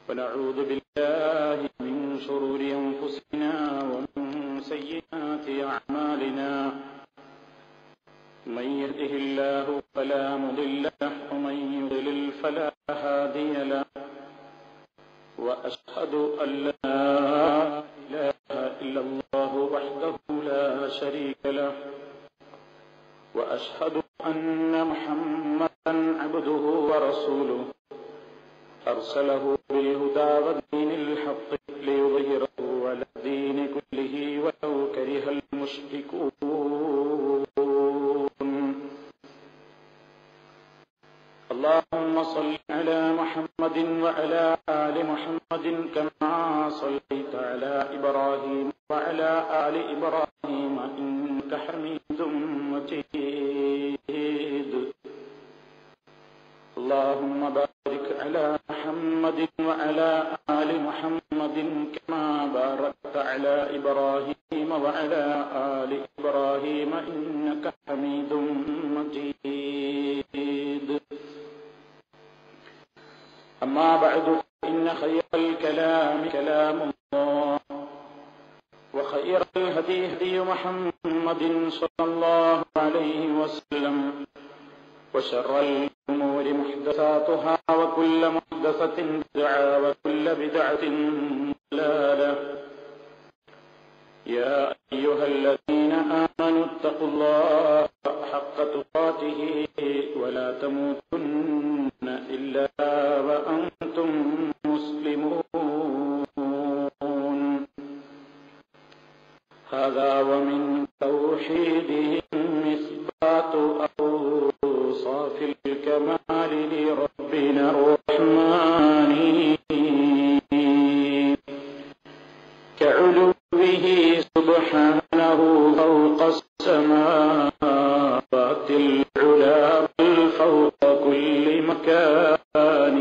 ونعوذ بالله من شرور أنفسنا ومن سيئات أعمالنا من يهده الله فلا مضل له ومن يضلل فلا هادي له وأشهد أن لا إله إلا الله وحده لا شريك له وأشهد أن محمدا عبده ورسوله أرسله بالهدى ودين الحق ليظهره على الدين كله ولو كره المشركون. اللهم صل على محمد وعلى آل محمد كما صليت على إبراهيم وعلى آل إبراهيم إنك حميد مجيد. اللهم بارك على محمد وعلى آل محمد كما باركت على إبراهيم وعلى آل إبراهيم إنك حميد مجيد. أما بعد فإن خير الكلام كلام الله وخير الهدي هدي محمد صلى الله عليه وسلم وشر الأمور محدثاتها وكل محدثة بدعة وكل بدعة ضلالة. يا أيها الذين آمنوا اتقوا الله حق تقاته ولا تموتن إلا وأنتم مسلمون. هذا ومن توحيدهم إثبات أوصاف الكمال لربنا الرحمن كعلوه سبحانه فوق السماوات العلى بل فوق كل مكان،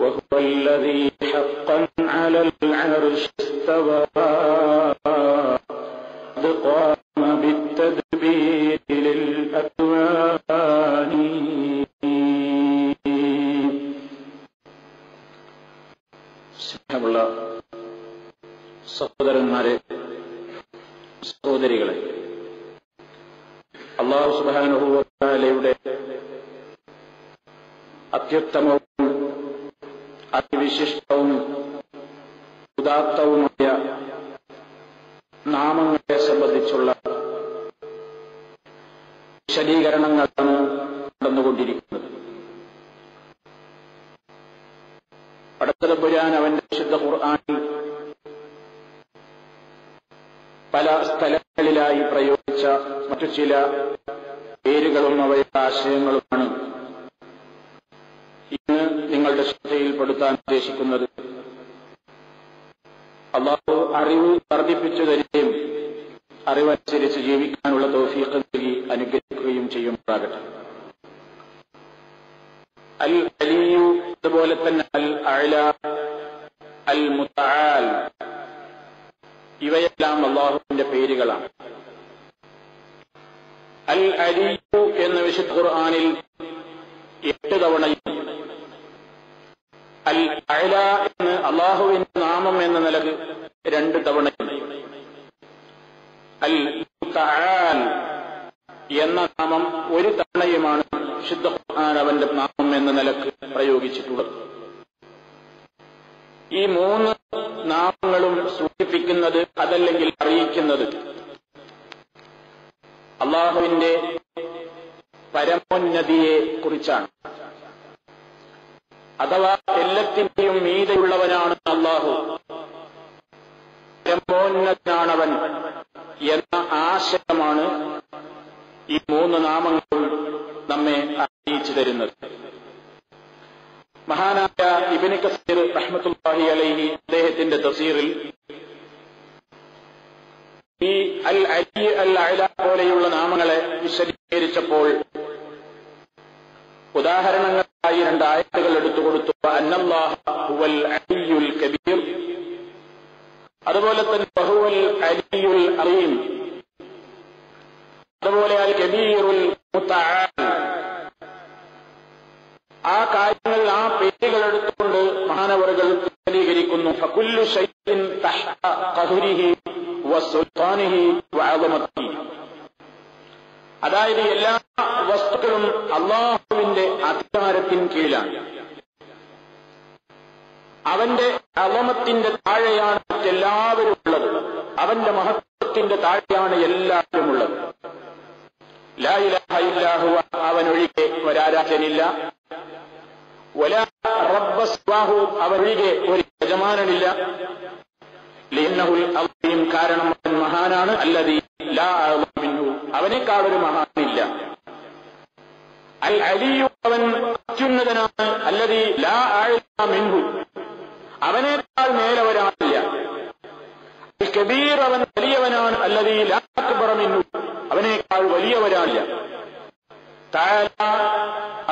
وهو الذي حقا على العرش استوى قام بالتدبير للأكوان. സ്നേഹമുള്ള സഹോദരന്മാരെ, സഹോദരികളെ, അല്ലാഹു സുബ്ഹാനഹു വ തആലയുടെ അത്യുത്തമവും അതിവിശിഷ്ടവും ഉദാത്തവുമായ നാമങ്ങളെ സംബന്ധിച്ചുള്ള വിശദീകരണങ്ങളാണ് നടന്നുകൊണ്ടിരിക്കുന്നത്. പടച്ച തമ്പുരാൻ അവന്റെ വിശുദ്ധ ഖുർആനിൽ പല സ്ഥലങ്ങളിലായി പ്രയോഗിച്ച മറ്റു ചില പേരുകളും അവയുടെ ആശയങ്ങളുമാണ് ഇന്ന് നിങ്ങളുടെ ശ്രദ്ധയിൽപ്പെടുത്താൻ ഉദ്ദേശിക്കുന്നത്. അല്ലാഹു അറിവ് വർദ്ധിപ്പിച്ചു തരികയും അറിവനുസരിച്ച് ജീവിക്കാനുള്ള തൗഫീഖ് നൽകി അനുഗ്രഹിക്കുകയും ചെയ്യുമാറാകട്ടെ. അൽ അലിയു, അതുപോലെ തന്നെ അൽ അഅല, അൽ മുതആൽ, ഇവയെല്ലാം അല്ലാഹുവിന്റെ പേരുകളാണ്. അൽ അലിയു എന്ന വിശുദ്ധ ഖുർആനിൽ 8 തവണയും അൽ അഅല എന്ന് അല്ലാഹുവിന്റെ നാമം എന്ന നിലക്ക് 2 തവണയും അൽ മുതആൽ എന്ന നാമം 1 തവണയുമാണ് വിശുദ്ധ ഖുർആൻ അവന്റെ നാമം എന്ന നിലക്ക് പ്രയോഗിച്ചിട്ടുള്ളത്. ഈ 3 നാമങ്ങളും സൂചിപ്പിക്കുന്നത്, അതല്ലെങ്കിൽ അറിയിക്കുന്നത്, അല്ലാഹുവിന്റെ പരമോന്നതിയെ കുറിച്ചാണ്. അഥവാ എല്ലാത്തിന്റെയും മീതെയുള്ളവനാണ് അല്ലാഹു, പരമോന്നതനാണവൻ എന്ന ആശയമാണ് ഈ 3 നാമങ്ങളും നമ്മെ അറിയിച്ചു തരുന്നത്. മഹാനായ ഇബ്നു കസീർ റഹ്മത്തുള്ളാഹി അലൈഹി അദ്ദേഹത്തിന്റെ തഫ്സീറിൽ ഈ അൽ അലി, അൽ അഅല പോലെയുള്ള നാമങ്ങളെ വിശദീകരിച്ചപ്പോൾ ഉദാഹരണങ്ങളായി 2 ആയത്തുകൾ എടുത്തുകൊടുത്തു. അന്നല്ലാഹ ഹുവൽ അലിയുൽ കബീർ, അതുപോലെ തന്നെ വഹുവൽ അലിയുൽ അലീം, അതുപോലെ അൽ കബീറുൽ മുതആൽ. ആ കാര്യങ്ങൾ ആ പേരുകൾ എടുത്തുകൊണ്ട് മഹാനവറുകൾ വിശദീകരിക്കുന്നു. ഫകുല്ലു ശൈഇൻ തഹ്ത ഖഹ്രിഹി വസുൽത്താനിഹി വഅദമതിഹി. അതായത് എല്ലാ വസ്തുക്കളും അല്ലാഹുവിന്റെ അധികാരത്തിന് കീഴിലാണ്. അവന്റെ അളമത്തിന്റെ താഴെയാണ് മറ്റെല്ലാവരും ഉള്ളത്. അവന്റെ മഹത്വത്തിന്റെ താഴെയാണ് എല്ലാവരും ഉള്ളത്. ലാ ഇലാഹ ഇല്ലാ ഹുവ, അവനൊഴികെ ഒരാരാധനില്ല. വലാ റബ്ബ സിവാഹു, അവനൊഴികെ ഒരു യജമാനനില്ല. ലിഅന്നഹുൽ അളീം, കാരണം അവൻ മഹാനാണ്. അല്ലദീ ലാ അഅ്ളമ മിൻഹു, അവനേക്കാളൊരു മഹാനില്ല. അൽ അലിയു, അവൻ അത്യുന്നതനാണ്. അല്ലദീ ലാ അഅ്ളമ മിൻഹു, അവനേക്കാൾ മേലെ ഒരാളില്ല. അൽ കബീർ, അവൻ വലിയവനാണ്. അല്ലദീ ലാ അക്ബറ മിൻഹു, അവനേക്കാൾ വലിയവരാളില്ല. തആല,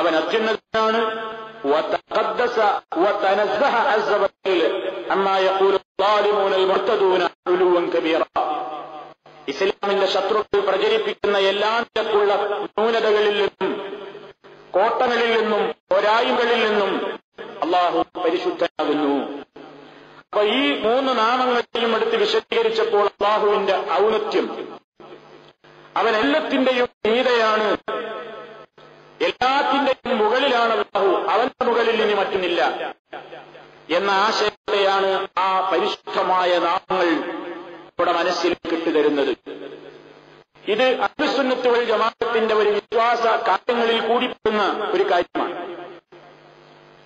അവൻ അത്യുന്നതനാണ്. വതഖദ്ദസ വതനസ്സഹ അസ്സ വജല്ല അമ്മാ യഖൂലു الظالمون المرتدون علوا كبيرا. ഇസ്ലാമിന്റെ ശത്രുക്കൾ പ്രചരിപ്പിക്കുന്ന എല്ലാ നിലക്കുള്ള ന്യൂനതകളിൽ നിന്നും, കോട്ടങ്ങളിൽ നിന്നും, പോരായ്മകളിൽ നിന്നും അല്ലാഹു പരിശുദ്ധനാകുന്നു. അപ്പൊ ഈ മൂന്ന് നാമങ്ങളെയും എടുത്ത് വിശദീകരിച്ചപ്പോൾ അല്ലാഹുവിന്റെ ഔന്നത്യം, അവൻ എല്ലാത്തിന്റെയും മീതെയാണ്, എല്ലാത്തിന്റെയും മുകളിലാണ് അല്ലാഹു, അവന്റെ മുകളിൽ ഇനി മറ്റൊന്നില്ല എന്ന ആശയത്തെയാണ് ആ പരിശുദ്ധമായ നാമങ്ങൾ നമ്മുടെ മനസ്സിലേക്ക് ഇട്ടുതരുന്നത്. ഇത് അഹ്ലുസുന്നത്ത് വൽ ജമാഅത്തിന്റെ ഒരു വിശ്വാസ കാര്യങ്ങളിൽ കൂടിപ്പെടുന്ന ഒരു കാര്യമാണ്.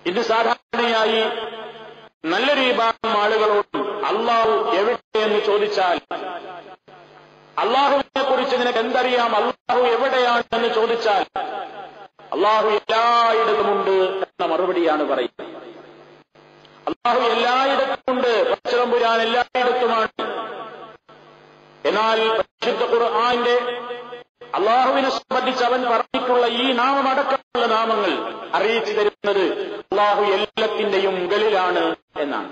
ഇത് സാധാരണയായി നല്ലൊരു വിഭാഗം ആളുകളോടും അള്ളാഹു എവിടെയെന്ന് ചോദിച്ചാൽ, അള്ളാഹുവിനെ കുറിച്ച് നിനക്ക് എന്തറിയാം, അള്ളാഹു എവിടെയാണെന്ന് ചോദിച്ചാൽ അള്ളാഹു എല്ലായിടത്തുമുണ്ട് എന്ന മറുപടിയാണ് പറയുന്നത്. അള്ളാഹു എല്ലായിടത്തുമുണ്ട്, പടച്ചതമ്പുരാൻ എല്ലായിടത്തുമാണ്. എന്നാൽ പരിശുദ്ധ ഖുർആന്റെ അള്ളാഹുവിനെ സംബന്ധിച്ച് അവൻ പറഞ്ഞിട്ടുള്ള ഈ നാമമടക്കമുള്ള നാമങ്ങൾ അറിയിച്ചു തരുന്നത് അള്ളാഹു എല്ലാത്തിന്റെയും മുകളിലാണ് എന്നാണ്.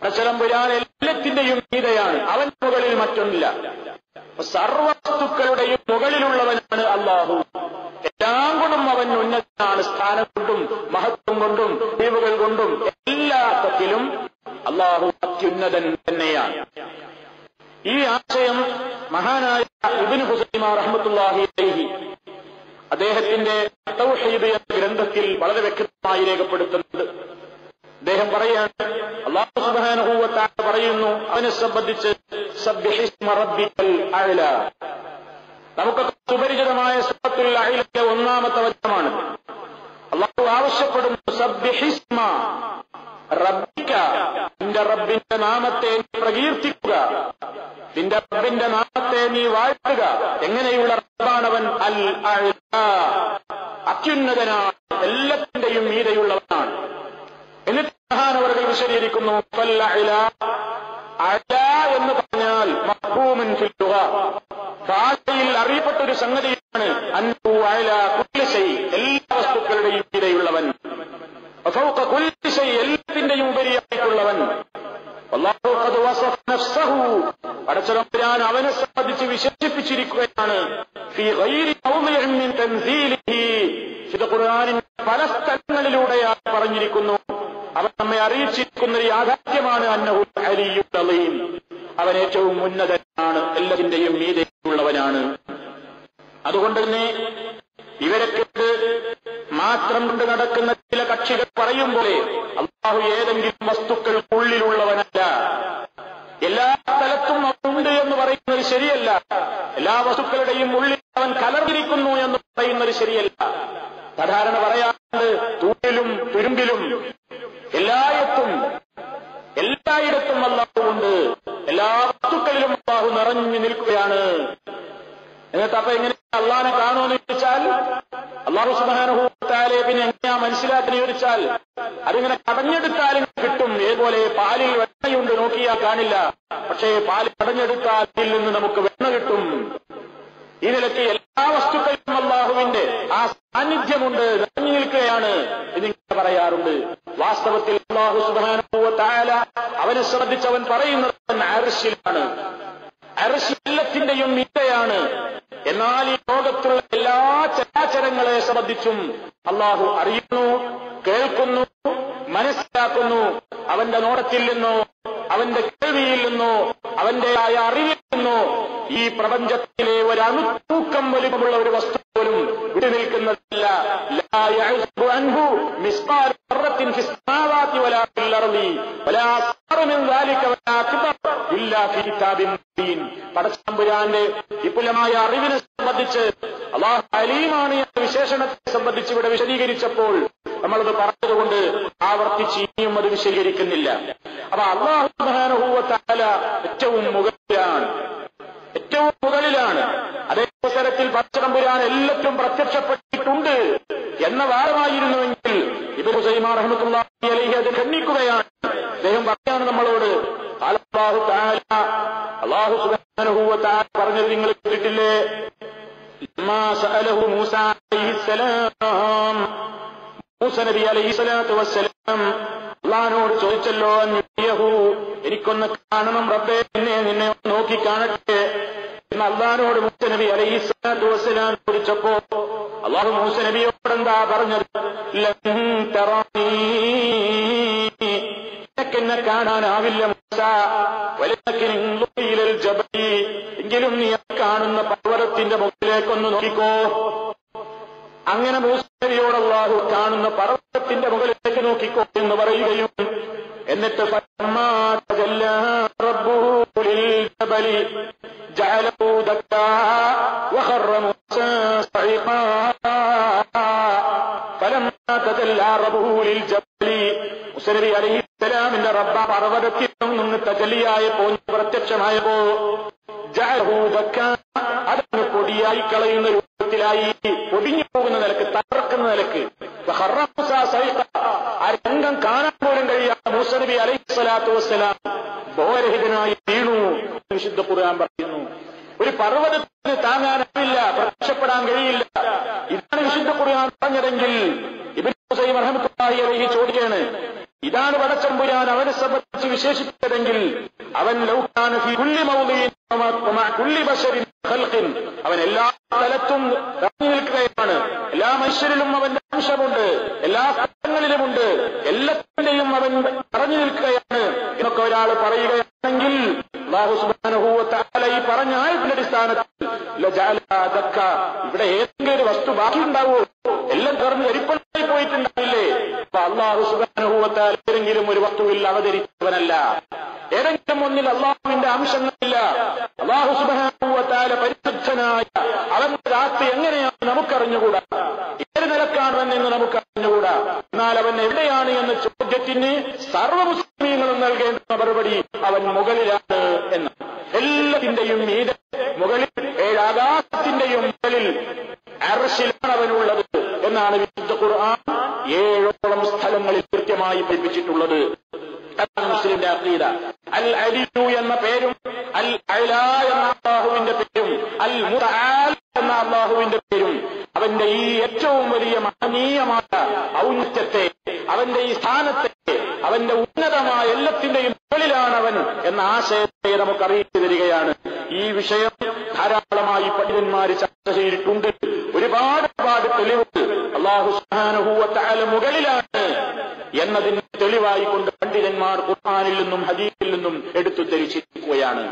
പടച്ചതമ്പുരാൻ എല്ലാത്തിന്റെയും മീതെയാണ്, അവൻ മുകളിൽ മറ്റൊന്നില്ല. സർവവസ്തുക്കളുടെയും മുകളിലുള്ളവനാണ് അള്ളാഹു. എല്ലാം കൊണ്ടും അവൻ ഉന്നതനാണ്, സ്ഥാനം കൊണ്ടും മഹത്വം കൊണ്ടും ദൈവകൾ കൊണ്ടും എല്ലാ അർത്ഥത്തിലും അള്ളാഹു അത്യുന്നതൻ തന്നെയാണ്. ഈ ആശയം മഹാനായ ഇബ്നു ഹുസൈമ റഹ്മത്തുള്ളാഹി അലൈഹി അദ്ദേഹത്തിന്റെ തൗഹീദ് എന്ന ഗ്രന്ഥത്തിൽ വളരെ വ്യക്തമായി രേഖപ്പെടുത്തുന്നത്. അദ്ദേഹം പറയാണ്, അല്ലാഹു സുബ്ഹാനഹു വ തആല പറയുന്നു അവനെ സംബന്ധിച്ച് സബ്ബിഹിസ്മ റബ്ബിക്കൽ അഅ്ല. നമുക്കൊക്കെ സുപരിചിതമായ സൂറത്തുൽ അഅ്ലയിലെ ഒന്നാമത്തെ വചനമാണ്. അല്ലാഹു ആവശ്യപ്പെടുന്നു, സബ്ബിഹിസ്മ റബ്ബിക, നിന്റെ റബ്ബിന്റെ നാമത്തെ നീ പ്രകീർത്തിക്കുക, നിന്റെ റബ്ബിന്റെ നാമത്തെ നീ വാഴ്ത്തുക. എങ്ങനെയുള്ള റബ്ബാണവൻ? അൽ അഅ്ല, അത്യുന്നതനാണ്, എല്ലാത്തിന്റെയും മീതെയുള്ളവനാണ്. എന്നിട്ട് മഹാനവറുകൾ വിശദീകരിക്കുന്നു, ഫൽ അഅ്ല, അഅ്ല എന്ന് പറഞ്ഞാൽ മഫ്ഹൂമുൻ ഫിൽ ലുഗ, ഭാഷയിൽ അറിയപ്പെട്ടൊരു സംഗതിയാണ്. അൻഹു അഅ്ല കുല്ലി ശൈ, എല്ലാ വസ്തുക്കളുടെയും മീതെയുള്ളവൻ. വഫൗക കുല്ലി ശൈ, എല്ലാത്തിന്റെയും ഉപരിയായിട്ടുള്ളവൻ. അല്ലാഹു ഖദ് വസഫ നഫ്സഹു, പടച്ചതമ്പുരാൻ അവനെ സംബന്ധിച്ച് വിശേഷിപ്പിച്ചിരിക്കുകയാണ്. ഫീ ഗൈരി മൗദിഇൻ മിൻ തൻസീലിഹി, ഇത് ഖുർആനിന്റെ പല സ്ഥലങ്ങളിലൂടെയാണ് പറഞ്ഞിരിക്കുന്നു. അവൻ നമ്മെ അറിയിച്ചിരിക്കുന്ന ഒരു യാഥാർത്ഥ്യമാണ്, അന്നഹു അലിയ്യുൽ അളീം, അവൻ ഏറ്റവും ഉന്നതനാണ്, എല്ലാത്തിന്റെയും മീതെയുള്ളവനാണ്. അതുകൊണ്ട് തന്നെ ഇവരൊക്കെ മാത്രം കൊണ്ട് നടക്കുന്ന ചില കക്ഷികൾ പറയും പോലെ അല്ലാഹു ഏതെങ്കിലും വസ്തുക്കൾക്കുള്ളിലുള്ളവനല്ല, എല്ലാ സ്ഥലത്തും അവനുണ്ട് എന്ന് പറയുന്നത് ശരിയല്ല. എല്ലാ വസ്തുക്കളുടെയും ഉള്ളിൽ അവൻ കലർന്നിരിക്കുന്നു എന്ന് പറയുന്നത് ശരിയല്ല. സാധാരണ പറയാറുണ്ട്, തൂണിലും തുരുമ്പിലും എല്ലായിടത്തും അല്ലാഹു ഉണ്ട്, എല്ലാ വസ്തുക്കളിലും അല്ലാഹു നിറഞ്ഞു നിൽക്കുകയാണ്. എന്നിട്ട് അപ്പൊ എങ്ങനെ അള്ളാഹിനെ കാണുമെന്ന് ചോദിച്ചാൽ, അല്ലാഹു സുബ്ഹാനഹു വ തആലയെ പിന്നെ എങ്ങനെയാ മനസ്സിലാക്കി ചോദിച്ചാൽ, അതിങ്ങനെ കടഞ്ഞെടുത്താലും കിട്ടും. ഏതുപോലെ പാലിൽ വെണ്ണയുണ്ട്, നോക്കിയാൽ കാണില്ല, പക്ഷേ പാല് കടഞ്ഞെടുത്താൽ അതിൽ നിന്ന് നമുക്ക് വെണ്ണ കിട്ടും. ഈ നിലയ്ക്ക് എല്ലാ വസ്തുക്കളിലും അല്ലാഹുവിന്റെ ആ സാന്നിധ്യമുണ്ട്, നിറഞ്ഞു നിൽക്കുകയാണ് ഇതിങ്ങനെ പറയാറുണ്ട്. വാസ്തവത്തിൽ അല്ലാഹു സുബ്ഹാനഹു വ തആല അവനെ സംബന്ധിച്ച് അവൻ പറയുന്നത് അർശിലാണ്. അർശ് എല്ലാത്തിന്റെയും മീതെയാണ്. എന്നാൽ ഈ ലോകത്തുള്ള എല്ലാ ചരാചരങ്ങളെ സംബന്ധിച്ചും അല്ലാഹു അറിയുന്നു, കേൾക്കുന്നു, മനസ്സിലാക്കുന്നു. അവന്റെ നോട്ടത്തിൽ നിന്നോ അവന്റെ കേൾവിയിൽ നിന്നോ അവന്റെ അറിവിൽ നിന്നോ ഈ പ്രപഞ്ചത്തിലെ ഒരു അണുത്തൂക്കം വലിപ്പമുള്ള ഒരു വസ്തു പോലും വിട്ടുനിൽക്കുന്നതല്ല. ലാ യഅ്സുബു അൻഹു മിസ്ഖാലു ദർറത്തിൻ ഫിസ് സമാവാതി വലാ ഫിൽ അർളി വലാ അസ്ഗറു മിൻ ദാലിക വലാ അക്ബർ ഇല്ലാ ഫീ കിതാബിൻ മുബീൻ. പടച്ചതമ്പുരാന്റെ വിപുലമായ അറിവിനെ സംബന്ധിച്ച് അല്ലാഹു അലീമാണ് എന്ന വിശേഷണത്തെ സംബന്ധിച്ച് ഇവിടെ വിശദീകരിച്ചപ്പോൾ നമ്മളത് പറഞ്ഞതുകൊണ്ട് ആവർത്തിച്ച് ഇനിയും അത് വിശദീകരിക്കുന്നില്ല. അപ്പൊ അല്ലാഹു സുബ്ഹാനഹു വ തആല ഏറ്റവും മുകളിലാണ്. അതേ അവസരത്തിൽ പടച്ചതമ്പുരാൻ എല്ലാത്തിലും പ്രത്യക്ഷപ്പെട്ടിട്ടുണ്ട് എന്ന വാദമായിരുന്നുവെങ്കിൽ ഇബ്നു ഖുസൈമ റഹ്മത്തുള്ളാഹി അലൈഹി അത് ഖണ്ഡിക്കുകയാണ്. അദ്ദേഹം പറയാണ് നമ്മളോട്, അല്ലാഹു സുബ്ഹാനഹു വ തആല പറഞ്ഞത് നിങ്ങൾ കേട്ടിട്ടില്ലേ? ലമ്മാ സഅലഹു മൂസ അലൈഹിസ്സലാം, മൂസ നബി അലൈഹിസ്സലാത്തു വസ്സലാം അല്ലാഹുവോട് ചോദിച്ചല്ലോ, അൻയഹു, എനിക്കൊന്ന് കാണണം റബ്ബേ, നിന്നെ നോക്കി കാണട്ടെ എന്ന് അല്ലാഹുവോട് മൂസ നബി അലൈഹിസ്സലാത്തു വസ്സലാം ചോദിച്ചപ്പോ അല്ലാഹു മൂസ നബിയോട് എന്താ പറഞ്ഞത്? ലൻ തറീ, എന്നെ കാണാനാവില്ല മൂസ, വലകിൻ ഇൻദുർ ഇലൽ ജബലി, എങ്കിലും നീ കാണുന്ന പർവ്വതത്തിന്റെ മുകളിലേക്കൊന്ന് നോക്കിക്കോ. അങ്ങനെ മൂസ നബിയോട് അല്ലാഹു കാണുന്ന പർവ്വതത്തിന്റെ മുകളിലേക്ക് നോക്കിക്കോ എന്ന് പറയുകയും എന്നിട്ട് ഫലമ്മാ തജല്ലാ റബ്ബുഹു ലിൽ ജബലി ജഅലഹു ദക്കാ വഖറ മൂസാ സഈഖാ. ഫലമ്മാ തജല്ലാ റബ്ബുഹു ലിൽ ജബലി, മൂസ നബി അലൈഹിസ്സലാമിന്റെ റബ്ബ പർവ്വതത്തിൽ നിന്ന് തജല്ലിയായപ്പോ, പ്രത്യക്ഷമായപ്പോ, ജഅലഹു ദക്കാ, അതിന് പൊടിയായി കളയുന്ന രൂപത്തിലായി, പൊടിഞ്ഞു പോകുന്ന നിലക്ക്, തകർക്കുന്ന നിലക്ക്. വഖറ മൂസാ സഈഖാ, ആ രംഗം കാണാൻ പോലും കഴിയാത്ത മൂസ നബി അലൈഹിസ്സലാത്തു വസ്സലാം ബോധരഹിതനായി വീണു. വിശുദ്ധ ഖുർആൻ പറയുന്നു, ഒരു പർവ്വതത്തിന് താങ്ങാനാവില്ല, പ്രത്യക്ഷപ്പെടാൻ കഴിയില്ല. ഇതാണ് വിശുദ്ധ ഖുർആൻ പറഞ്ഞതെങ്കിൽ ഇബ്നു ഖുസൈമ റഹ്മത്തുള്ളാഹി അലൈഹി ചോദിക്കുകയാണ്, ഇതാണ് പടച്ചതമ്പുരാൻ അവനെ സംബന്ധിച്ച് വിശേഷിപ്പിച്ചതെങ്കിൽ അവൻ ലൗകാന ഫീ കുല്ലി മൗദിഇൻ വമാ കുല്ലി ബശരിൻ ഖൽഖിൻ, അവൻ എല്ലാ സ്ഥലത്തും നിറഞ്ഞു നിൽക്കുകയാണ്. എല്ലാ മനുഷ്യരിലും അവന്റെ അംശമുണ്ട്, എല്ലാ സ്ഥലങ്ങളിലുമുണ്ട്, എല്ലാത്തിന്റെയും അവൻ നിറഞ്ഞു നിൽക്കുകയാണ് എന്നൊക്കെ ഒരാൾ പറയുകയാണെങ്കിൽ അല്ലാഹു സുബ്ഹാനഹു വ തആല ഈ പറഞ്ഞ ആയത്തിന്റെ അടിസ്ഥാനത്തിൽ ലജഅല ദക്ക, ഇവിടെ ഏതെങ്കിലും ഒരു വസ്തു ബാക്കിയുണ്ടാവോ? എല്ലാം തുറന്ന് എരിപ്പണമായി പോയിട്ടുണ്ടാവില്ലേ? അപ്പൊ അല്ലാഹു സുബ്ഹാനഹു വ തആല ഏതെങ്കിലും ഒരു വസ്തുവിൽ അവതരിച്ചവനല്ല, ഏതെങ്കിലും ഒന്നിൽ അല്ലാഹുവിന്റെ അംശങ്ങളില്ല. അല്ലാഹു സുബ്ഹാനഹു വ തആല പരിശുദ്ധനായ അവന്റെ ദാത്ത് എങ്ങനെയാണ് നമുക്കറിഞ്ഞുകൂടാ, ഏത് നിലക്കാണെന്ന് നമുക്ക് അറിഞ്ഞുകൂടാ. എന്നാൽ അവൻ എവിടെയാണ് എന്ന ചോദ്യത്തിന് സർവ്വ മുസ്ലിമീങ്ങളും നൽകേണ്ട മറുപടി അവൻ മുകളിലാണ് എന്ന്. എല്ലാത്തിന്റെയും മീതെ മുകളിൽ, ഏഴാകാശത്തിന്റെയും മുകളിൽ അർശിലാണ് അവനുള്ളത് എന്നാണ് വിശുദ്ധ ഖുർആൻ 7ഓളം സ്ഥലങ്ങളിൽ കൃത്യമായി പഠിപ്പിച്ചിട്ടുള്ളത്. അതാണ് മുസ്ലിമിന്റെ അഖീദ. അൽ അലിയു എന്ന പേരും അൽ അലാ എന്ന അല്ലാഹുവിന്റെ പേരും അൽ മുതആൽ എന്ന അല്ലാഹുവിന്റെ പേരും അവന്റെ ഈ ഏറ്റവും വലിയ മഹനീയമായ ഔന്നത്യത്തെ, അവന്റെ ഈ സ്ഥാനത്തെ, അവന്റെ ഉന്നതമായ എല്ലാത്തിന്റെയും മുകളിലാണ് അവൻ എന്ന ആശയത്തെ നമുക്ക് അറിയിച്ചു തരികയാണ്. ഈ വിഷയം ധാരാളമായി പണ്ഡിതന്മാർ ചർച്ച ചെയ്തിട്ടുണ്ട്. ഒരുപാട് തെളിവുകൾ അല്ലാഹു സുബ്ഹാനഹു വ തആല മുകളിലാണ് എന്നതിന് തെളിവായി കൊണ്ട് പണ്ഡിതന്മാർ ഖുർആനിൽ നിന്നും ഹദീസിൽ നിന്നും എടുത്തു ധരിച്ചിരിക്കുകയാണ്.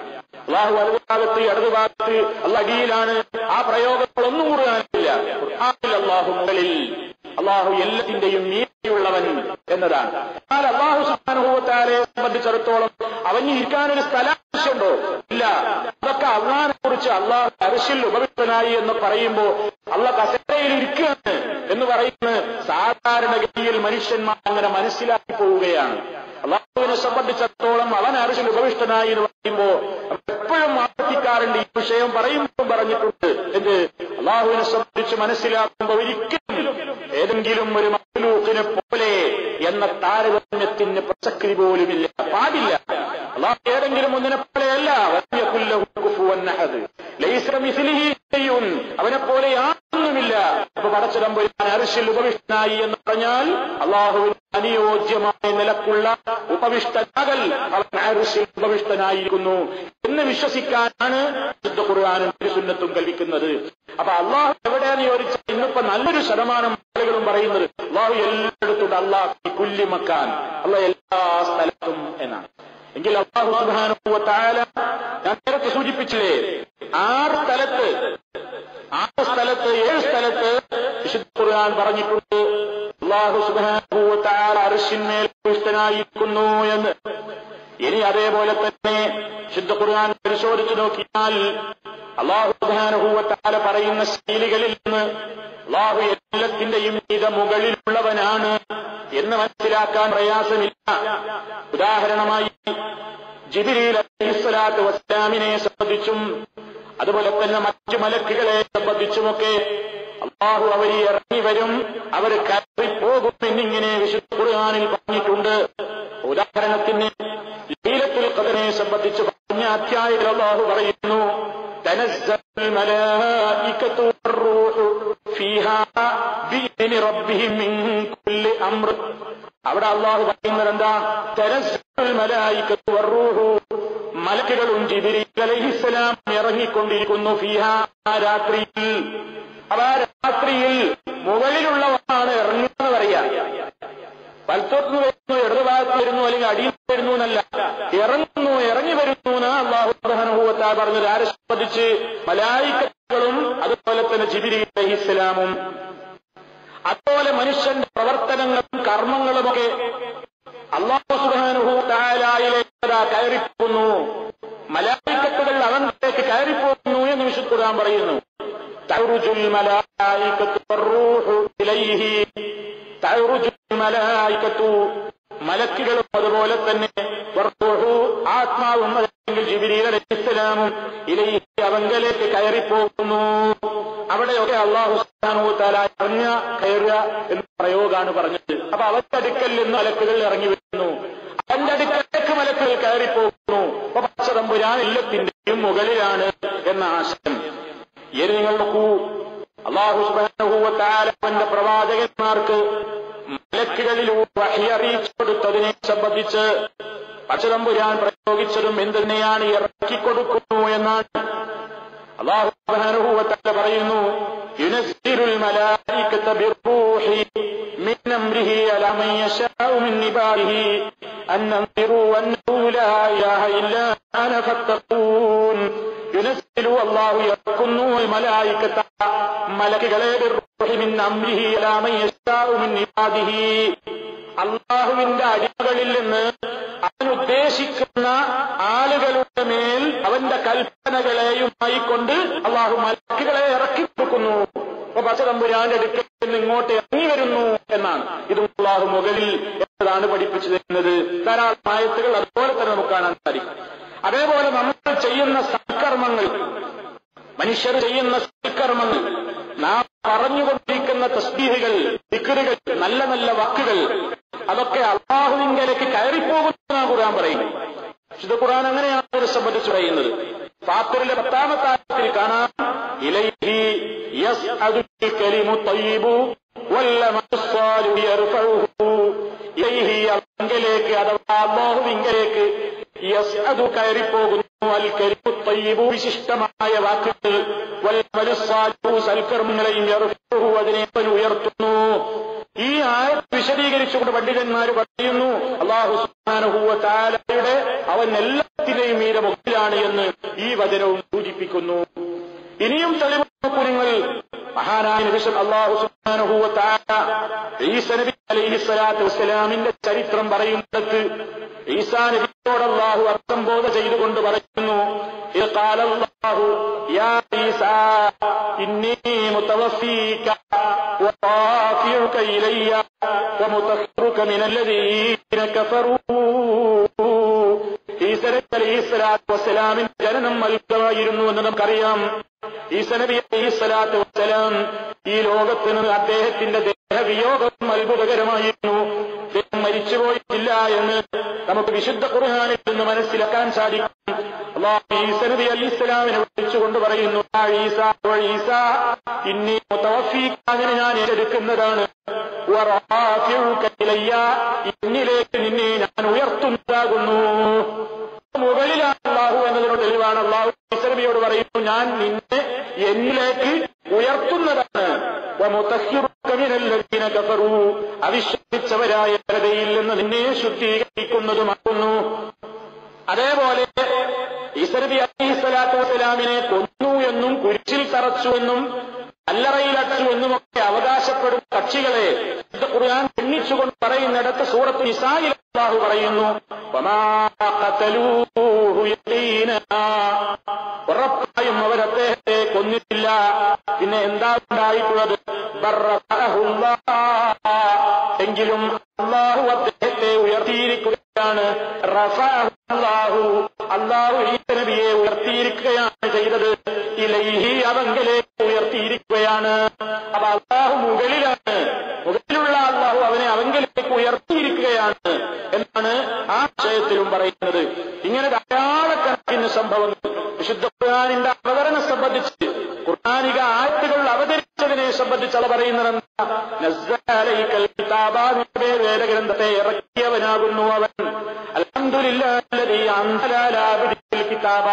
അല്ലാഹു വലതുഭാഗത്ത് ഇടതുഭാഗത്ത് അടിയിലാണ്, ആ പ്രയോഗങ്ങളൊന്നും ഖുർആനിലില്ല. ഖുർആനിൽ അല്ലാഹു മുകളിൽ, അല്ലാഹു എല്ലാത്തിന്റെയും മീതെയുള്ളവൻ എന്നതാണ്. എന്നാൽ അല്ലാഹു സുബ്ഹാനഹു വ തആലയെ സംബന്ധിച്ചിടത്തോളം അവന് ഇരിക്കാനൊരു സ്ഥലം ആവശ്യമുണ്ടോ? ഇല്ല. അതൊക്കെ അല്ലാഹുവിനെ കുറിച്ച് അല്ലാഹു അർശിൽ ഉപവിഷ്ടനായി എന്ന് പറയുമ്പോൾ അല്ലാഹു കസേരയിൽ ഇരിക്കുകയാണ് എന്ന് പറയുന്നത് സാധാരണഗതിയിൽ മനുഷ്യന്മാർ അങ്ങനെ മനസ്സിലാക്കി പോവുകയാണ്. അല്ലാഹുവിനെ സംബന്ധിച്ചിടത്തോളം അവൻ അർശിൽ ഉപവിഷ്ടനായി എന്ന് പറയുമ്പോൾ എപ്പോഴും ആവർത്തിക്കാറുണ്ട്. ഈ വിഷയം പറയുമ്പോൾ പറഞ്ഞിട്ടുണ്ട്. എന്ത്? അല്ലാഹുവിനെ സംബന്ധിച്ച് മനസ്സിലാക്കുമ്പോൾ ഒരിക്കലും ഏതെങ്കിലും ഒരു മഖ്ലൂഖിനെ പോലെ എന്ന താരതമ്യത്തിന് പ്രസക്തി പോലുമില്ല, പാടില്ല. അല്ലാഹു ഏതെങ്കിലും ഒന്നിനെ പോലെയല്ല. അവനെ പോലെ യാതൊന്നുമില്ല. അപ്പൊ പടച്ചതമ്പുരാൻ അർശിൽ ഉപവിഷ്ടനായി എന്ന് പറഞ്ഞാൽ അല്ലാഹുവിന് അനുയോജ്യമായ നിലക്കുള്ള ഉപവിഷ്ടനാകൽ, അവൻ അർശിൽ ഉപവിഷ്ടനായിരിക്കുന്നു എന്ന് വിശ്വസിക്കാനാണ് വിശുദ്ധ ഖുർആനും സുന്നത്തും കൽപ്പിക്കുന്നത്. അപ്പൊ അല്ലാഹു എവിടെയാന്ന് ചോദിച്ചാൽ ഇന്നിപ്പോ നല്ലൊരു ശതമാനം ആളുകളും പറയുന്നത് അല്ലാഹു എല്ലായിടത്തും അല്ലാഹ് ഫീ കുല്ലി മക്കാൻ, അല്ലാഹ് എല്ലാ സ്ഥലത്തും എന്നാണ്. എങ്കിൽ അല്ലാഹു സുബ്ഹാനഹു വ തആല ഞാൻ നേരത്തെ സൂചിപ്പിച്ചില്ലേ, 6 സ്ഥലത്ത് 7 സ്ഥലത്ത് വിശുദ്ധ ഖുർആൻ പറഞ്ഞിട്ടുണ്ട് അല്ലാഹു സുബ്ഹാനഹു വ തആല അർശിന്മേൽ പുഷ്ടനായിരിക്കുന്നു എന്ന്. ഇനി അതേപോലെ തന്നെ വിശുദ്ധ ഖുർആൻ പരിശോധിച്ചു നോക്കിയാൽ അല്ലാഹു സുബ്ഹാനഹു വ തആല പറയുന്ന ശൈലികളിൽ നിന്ന് അല്ലാഹു എല്ലാത്തിന്റെയും മുകളിലുള്ളവനാണ് എന്ന് മനസ്സിലാക്കാൻ പ്രയാസമില്ല. ഉദാഹരണമായി ജിബ്രീൽ അലൈഹിസ്സലാത്തു വസ്സലാമിനെ സംബന്ധിച്ചും അതുപോലെ തന്നെ മറ്റു മലക്കുകളെ സംബന്ധിച്ചുമൊക്കെ അല്ലാഹു അവർ ഇറങ്ങി വരും, അവർ കയറിപ്പോകും എന്നിങ്ങനെ വിശുദ്ധ ഖുർആനിൽ പറഞ്ഞിട്ടുണ്ട്. ഉദാഹരണത്തിന് ലൈലത്തുൽ ഖദ്റിനെ സംബന്ധിച്ച് പറഞ്ഞ അധ്യായത്തിൽ അല്ലാഹു പറയുന്നു തനസ്സലുൽ മലായികതു വറൂഹു ഫീഹാ ബിഇദ്നി റബ്ബിഹിം മിൻ കുല്ലി അംർ. അവിടെ അല്ലാഹു പറയുന്നത് എന്താ? തനസ്സലുൽ മലായികതു വറൂഹു, മലക്കുകളും ജിബ്രീൽ അലൈഹിസ്സലാം ഇറങ്ങിക്കൊണ്ടിരിക്കുന്നു ഫീഹാ, രാത്രിയിൽ. അവ രാത്രിയിൽ മുകളിലുള്ളവരാണ് ഇറങ്ങുന്നത് പറയാ. വലത്തോട്ട് വരുന്നു, ഇടതുഭാഗത്ത് വരുന്നു, അല്ലെങ്കിൽ അടിയിൽ വരുന്നു എന്നല്ല, ഇറങ്ങി വരുന്നു എന്നാണ് അല്ലാഹു സുബ്ഹാനഹു വ തആല പറഞ്ഞത്. ആരെ സംബന്ധിച്ച്? മലായികത്തുകളും അതുപോലെ തന്നെ ജിബ്രീൽ അലൈഹിസ്സലാമും. അതുപോലെ മനുഷ്യന്റെ പ്രവർത്തനങ്ങളും കർമ്മങ്ങളുമൊക്കെ അല്ലാഹു സുബ്ഹാനഹു വ തആലയിലേക്ക് കയറിപ്പോകുന്നു. മലായികത്തുകൾ അവനിലേക്ക് കയറിപ്പോകുന്നു എന്ന് വിശുദ്ധ ഖുർആൻ പറയുന്നു. തഅറുജുൽ മലായികത്തു വറൂഹു ഇലൈഹി, തഅറുജുൽ മലായികത്തു, മലക്കുകളും അതുപോലെ തന്നെ വറൂഹു, ആത്മാവും അല്ലെങ്കിൽ ജിബ്രീൽ അലൈഹിസ്സലാമും ഇലൈഹി, അവങ്കലേക്ക് കയറിപ്പോകുന്നു. അവിടെയൊക്കെ അല്ലാഹു സുബ്ഹാനഹു വ തആല ഇറങ്ങ കയറുക എന്ന പ്രയോഗമാണ് പറഞ്ഞത്. അപ്പൊ അവന്റെ അടുക്കൽ നിന്ന് മലക്കുകൾ ഇറങ്ങി വരുന്നു, അവന്റെ അടുക്കലേക്ക് മലക്കുകൾ കയറിപ്പോകുന്നു. അപ്പൊ പടച്ചതമ്പുരാൻ എല്ലാത്തിന്റെയും മുകളിലാണ് എന്ന ആശയം. ഇനി നിങ്ങൾ നോക്കൂ, അല്ലാഹു സുബ്ഹാനഹു വ തആല അവന്റെ പ്രവാചകന്മാർക്ക് മലക്കുകളിലൂടെ വഹി അറിയിച്ചു കൊടുത്തതിനെ സംബന്ധിച്ച് പടച്ചതമ്പുരാൻ പ്രയോഗിച്ചതും എന്തിനെയാണ്? ഇറക്കിക്കൊടുക്കുന്നു എന്നാണ്. അല്ലാഹു സുബ്ഹാനഹു വ തആല പറയുന്നു യുനസ്സിലുൽ മലായികത ബിർറൂഹി മിൻ അംരിഹി അലാ മൻ യശാഉ മിൻ ഇബാദിഹി അൻദിറു അന്നഹു ലാ ഇലാഹ ഇല്ലാ അന ഫത്തഖൂൻ. യുനസ്സിലു, അല്ലാഹു ഇറക്കുന്നു മലായികത, മലക്കുകളെ ബിർറൂഹി മിൻ അംരിഹി അലാ മൻ യശാഉ മിൻ ഇബാദിഹി, അല്ലാഹുവിന്റെ അടിമകളിൽ നിന്ന് അവൻ ഉദ്ദേശിക്കുന്ന ആളുകളുടെ മേൽ അവന്റെ കൽപ്പനകളെയുമായി കൊണ്ട് അല്ലാഹു മലക്കുകളെ ഇറക്കി കൊടുക്കുന്നു. അപ്പൊ പടച്ചതമ്പുരാന്റെ അടുക്കൽ നിന്ന് ഇങ്ങോട്ട് ഇറങ്ങി വരുന്നു എന്നാണ്. ഇത് അല്ലാഹു മുകളിൽ എന്നതാണ് പഠിപ്പിച്ചു തരുന്നത്. ധാരാളം ആയത്തുകൾ അതുപോലെ തന്നെ നമുക്ക് കാണാൻ സാധിക്കും. അതേപോലെ നമ്മൾ ചെയ്യുന്ന സൽക്കർമ്മങ്ങൾ, മനുഷ്യർ ചെയ്യുന്ന സൽക്കർമ്മങ്ങൾ, നാം പറഞ്ഞുകൊണ്ടിരിക്കുന്ന തസ്ബീഹുകൾ, ദിക്റുകൾ, നല്ല നല്ല വാക്കുകൾ, അതൊക്കെ അല്ലാഹുവിങ്കലേക്ക് കയറിപ്പോകുന്നതാണ് ഖുർആൻ പറയുന്നത്. വിശുദ്ധ ഖുർആൻ അങ്ങനെയാണ് അതിനെ സംബന്ധിച്ച് പറയുന്നത്. ഫാത്തിറിലെ 10-ാമത്തെ ആയത്തിൽ കാണാം ഇലൈഹി യസ്അദുൽ കലിമു ത്വയ്യിബു വല്ലമു സ്വാലിഹു യർഫഉഹു. ഇലൈഹി, അവങ്കലേക്ക് അഥവാ അല്ലാഹുവിങ്കലേക്ക് യസ്അദു കയറിപ്പോകുന്നു അൽ കലിമു ത്വയ്യിബു, വിശിഷ്ടമായ വാക്കുകൾ, വല്ലമു സ്വാലിഹു, സൽക്കർമ്മങ്ങളെയും, യർഫഉഹു, അതിനെ ഉയർത്തുന്നു. ഈ ആയത്ത് വിശദീകരിച്ചുകൊണ്ട് പണ്ഡിതന്മാർ പറയുന്നു അല്ലാഹു സുബ്ഹാനഹു വ തആലയുടെ അവൻ എല്ലാത്തിന്റെയും മീതെ മുകളിലാണ് എന്ന് ഈ വചനവും സൂചിപ്പിക്കുന്നു. ഇനിയും തെളിവ് നോക്കൂ നിങ്ങൾ. മഹാനായ നബി അല്ലാഹു സുബ്ഹാനഹു വ തആല ഈസാ നബി അലൈഹിസ്സലാത്തു വസ്സലാമിന്റെ ചരിത്രം പറയുന്നിടത്ത് ഈസാ നബിയോട് അല്ലാഹു അഭിസംബോധന ചെയ്തുകൊണ്ട് പറയുന്നു ഖാല അല്ലാഹു യാ ഈസാ ഇന്നി മുതവഫീക വറാഫിഉക ഇലയ്യ വമുതഖിറുക മിനല്ലദീന കഫറൂ. ഈസാ നബി അലൈഹിസ്സലാത്തു വസ്സലാമിന്റെ ജനനം അത്ഭുതമായിരുന്നു എന്ന് നമുക്കറിയാം. ഈസാ നബി അലൈഹിസ്സലാത്തു വസ്സലാം ഈ ലോകത്തിന് അദ്ദേഹത്തിന്റെ ദേഹവിയോഗം അത്ഭുതകരമായിരുന്നു. അദ്ദേഹം മരിച്ചുപോയിട്ടില്ല എന്ന് നമുക്ക് വിശുദ്ധ ഖുർആനിൽ നിന്ന് മനസ്സിലാക്കാൻ സാധിക്കും. അല്ലാഹു ഈസാ നബി അലൈഹിസ്സലാമിനെ വിളിച്ചുകൊണ്ട് പറയുന്നു ഈസാ ഇന്നി മുതവഫീക, അങ്ങനെ ഞാൻ ഏറ്റെടുക്കുന്നതാണ്, വറാഫിഉക ഇലയ്യ, എന്നിലേക്ക് നിന്നെ ഞാൻ ഉയർത്തുന്നതാകുന്നു. മുകളിലാണ് അല്ലാഹു എന്നതിനോട് തെളിവാണ്. അല്ലാഹു ഈസാ നബിയോട് പറയുന്നു ഞാൻ നിന്നെ എന്നിലേക്ക് ഉയർത്തുന്നതാണ്. വമുതഖിറുക മിനല്ലദീന കഫറൂ, അവിശ്വസിച്ച പ്രവർത്തിച്ചവരായ ജനതയിൽ നിന്ന് നിന്നെ ശുദ്ധീകരിക്കുന്നതുമാകുന്നു. അതേപോലെ ഈസാ നബി അലൈഹിസ്സലാത്തു വസ്സലാമിനെ കൊന്നു എന്നും കുരിശിൽ തറച്ചു എന്നും കല്ലറയിലടച്ചു എന്നുമൊക്കെ അവകാശപ്പെടുന്ന കക്ഷികളെ ഖുർആൻ എണ്ണിച്ചുകൊണ്ട് പറയുന്നിടത്ത് സൂറത്ത് നിസായിൽ അല്ലാഹു പറയുന്നു, വമാ ഖതലൂഹു യഖീനാ, ഉറപ്പായും അവർ അദ്ദേഹത്തെ കൊന്നിട്ടില്ല. പിന്നെ എന്താ ഉണ്ടായിട്ടുള്ളത്? എങ്കിലും അല്ലാഹു അദ്ദേഹത്തെ ഉയർത്തിയിരിക്കുകയാണ്. അല്ലാഹു ഈസാ നബിയെ ഉയർത്തിയിരിക്കുകയാണ് ചെയ്തത്. ഇലൈഹി, അവങ്കലേക്ക് ഉയർത്തിയിരിക്കുകയാണ്. അപ്പൊ അല്ലാഹു മുകളിലാണ്, മുകളിലുള്ള അല്ലാഹു അവനെ അവങ്കലേക്ക് ഉയർത്തിയിരിക്കുകയാണ് എന്നാണ് ആ വിഷയത്തിലും പറയുന്നത്. ഇങ്ങനെ ധാരാളക്കണക്കിന് സംഭവങ്ങൾ വിശുദ്ധ ഖുർആനിന്റെ അവതരണം സംബന്ധിച്ച്, ഖുർആനിക ആയത്തുകൾ അവതരിച്ചതിനെ സംബന്ധിച്ച് അത് പറയുന്നത് വേദഗ്രന്ഥത്തെ ഇറക്കിയവനാകുന്നു അവൻ. അൽഹംദുലില്ലാഹി അൻസല അലാ അബ്ദിൽ കിതാബ,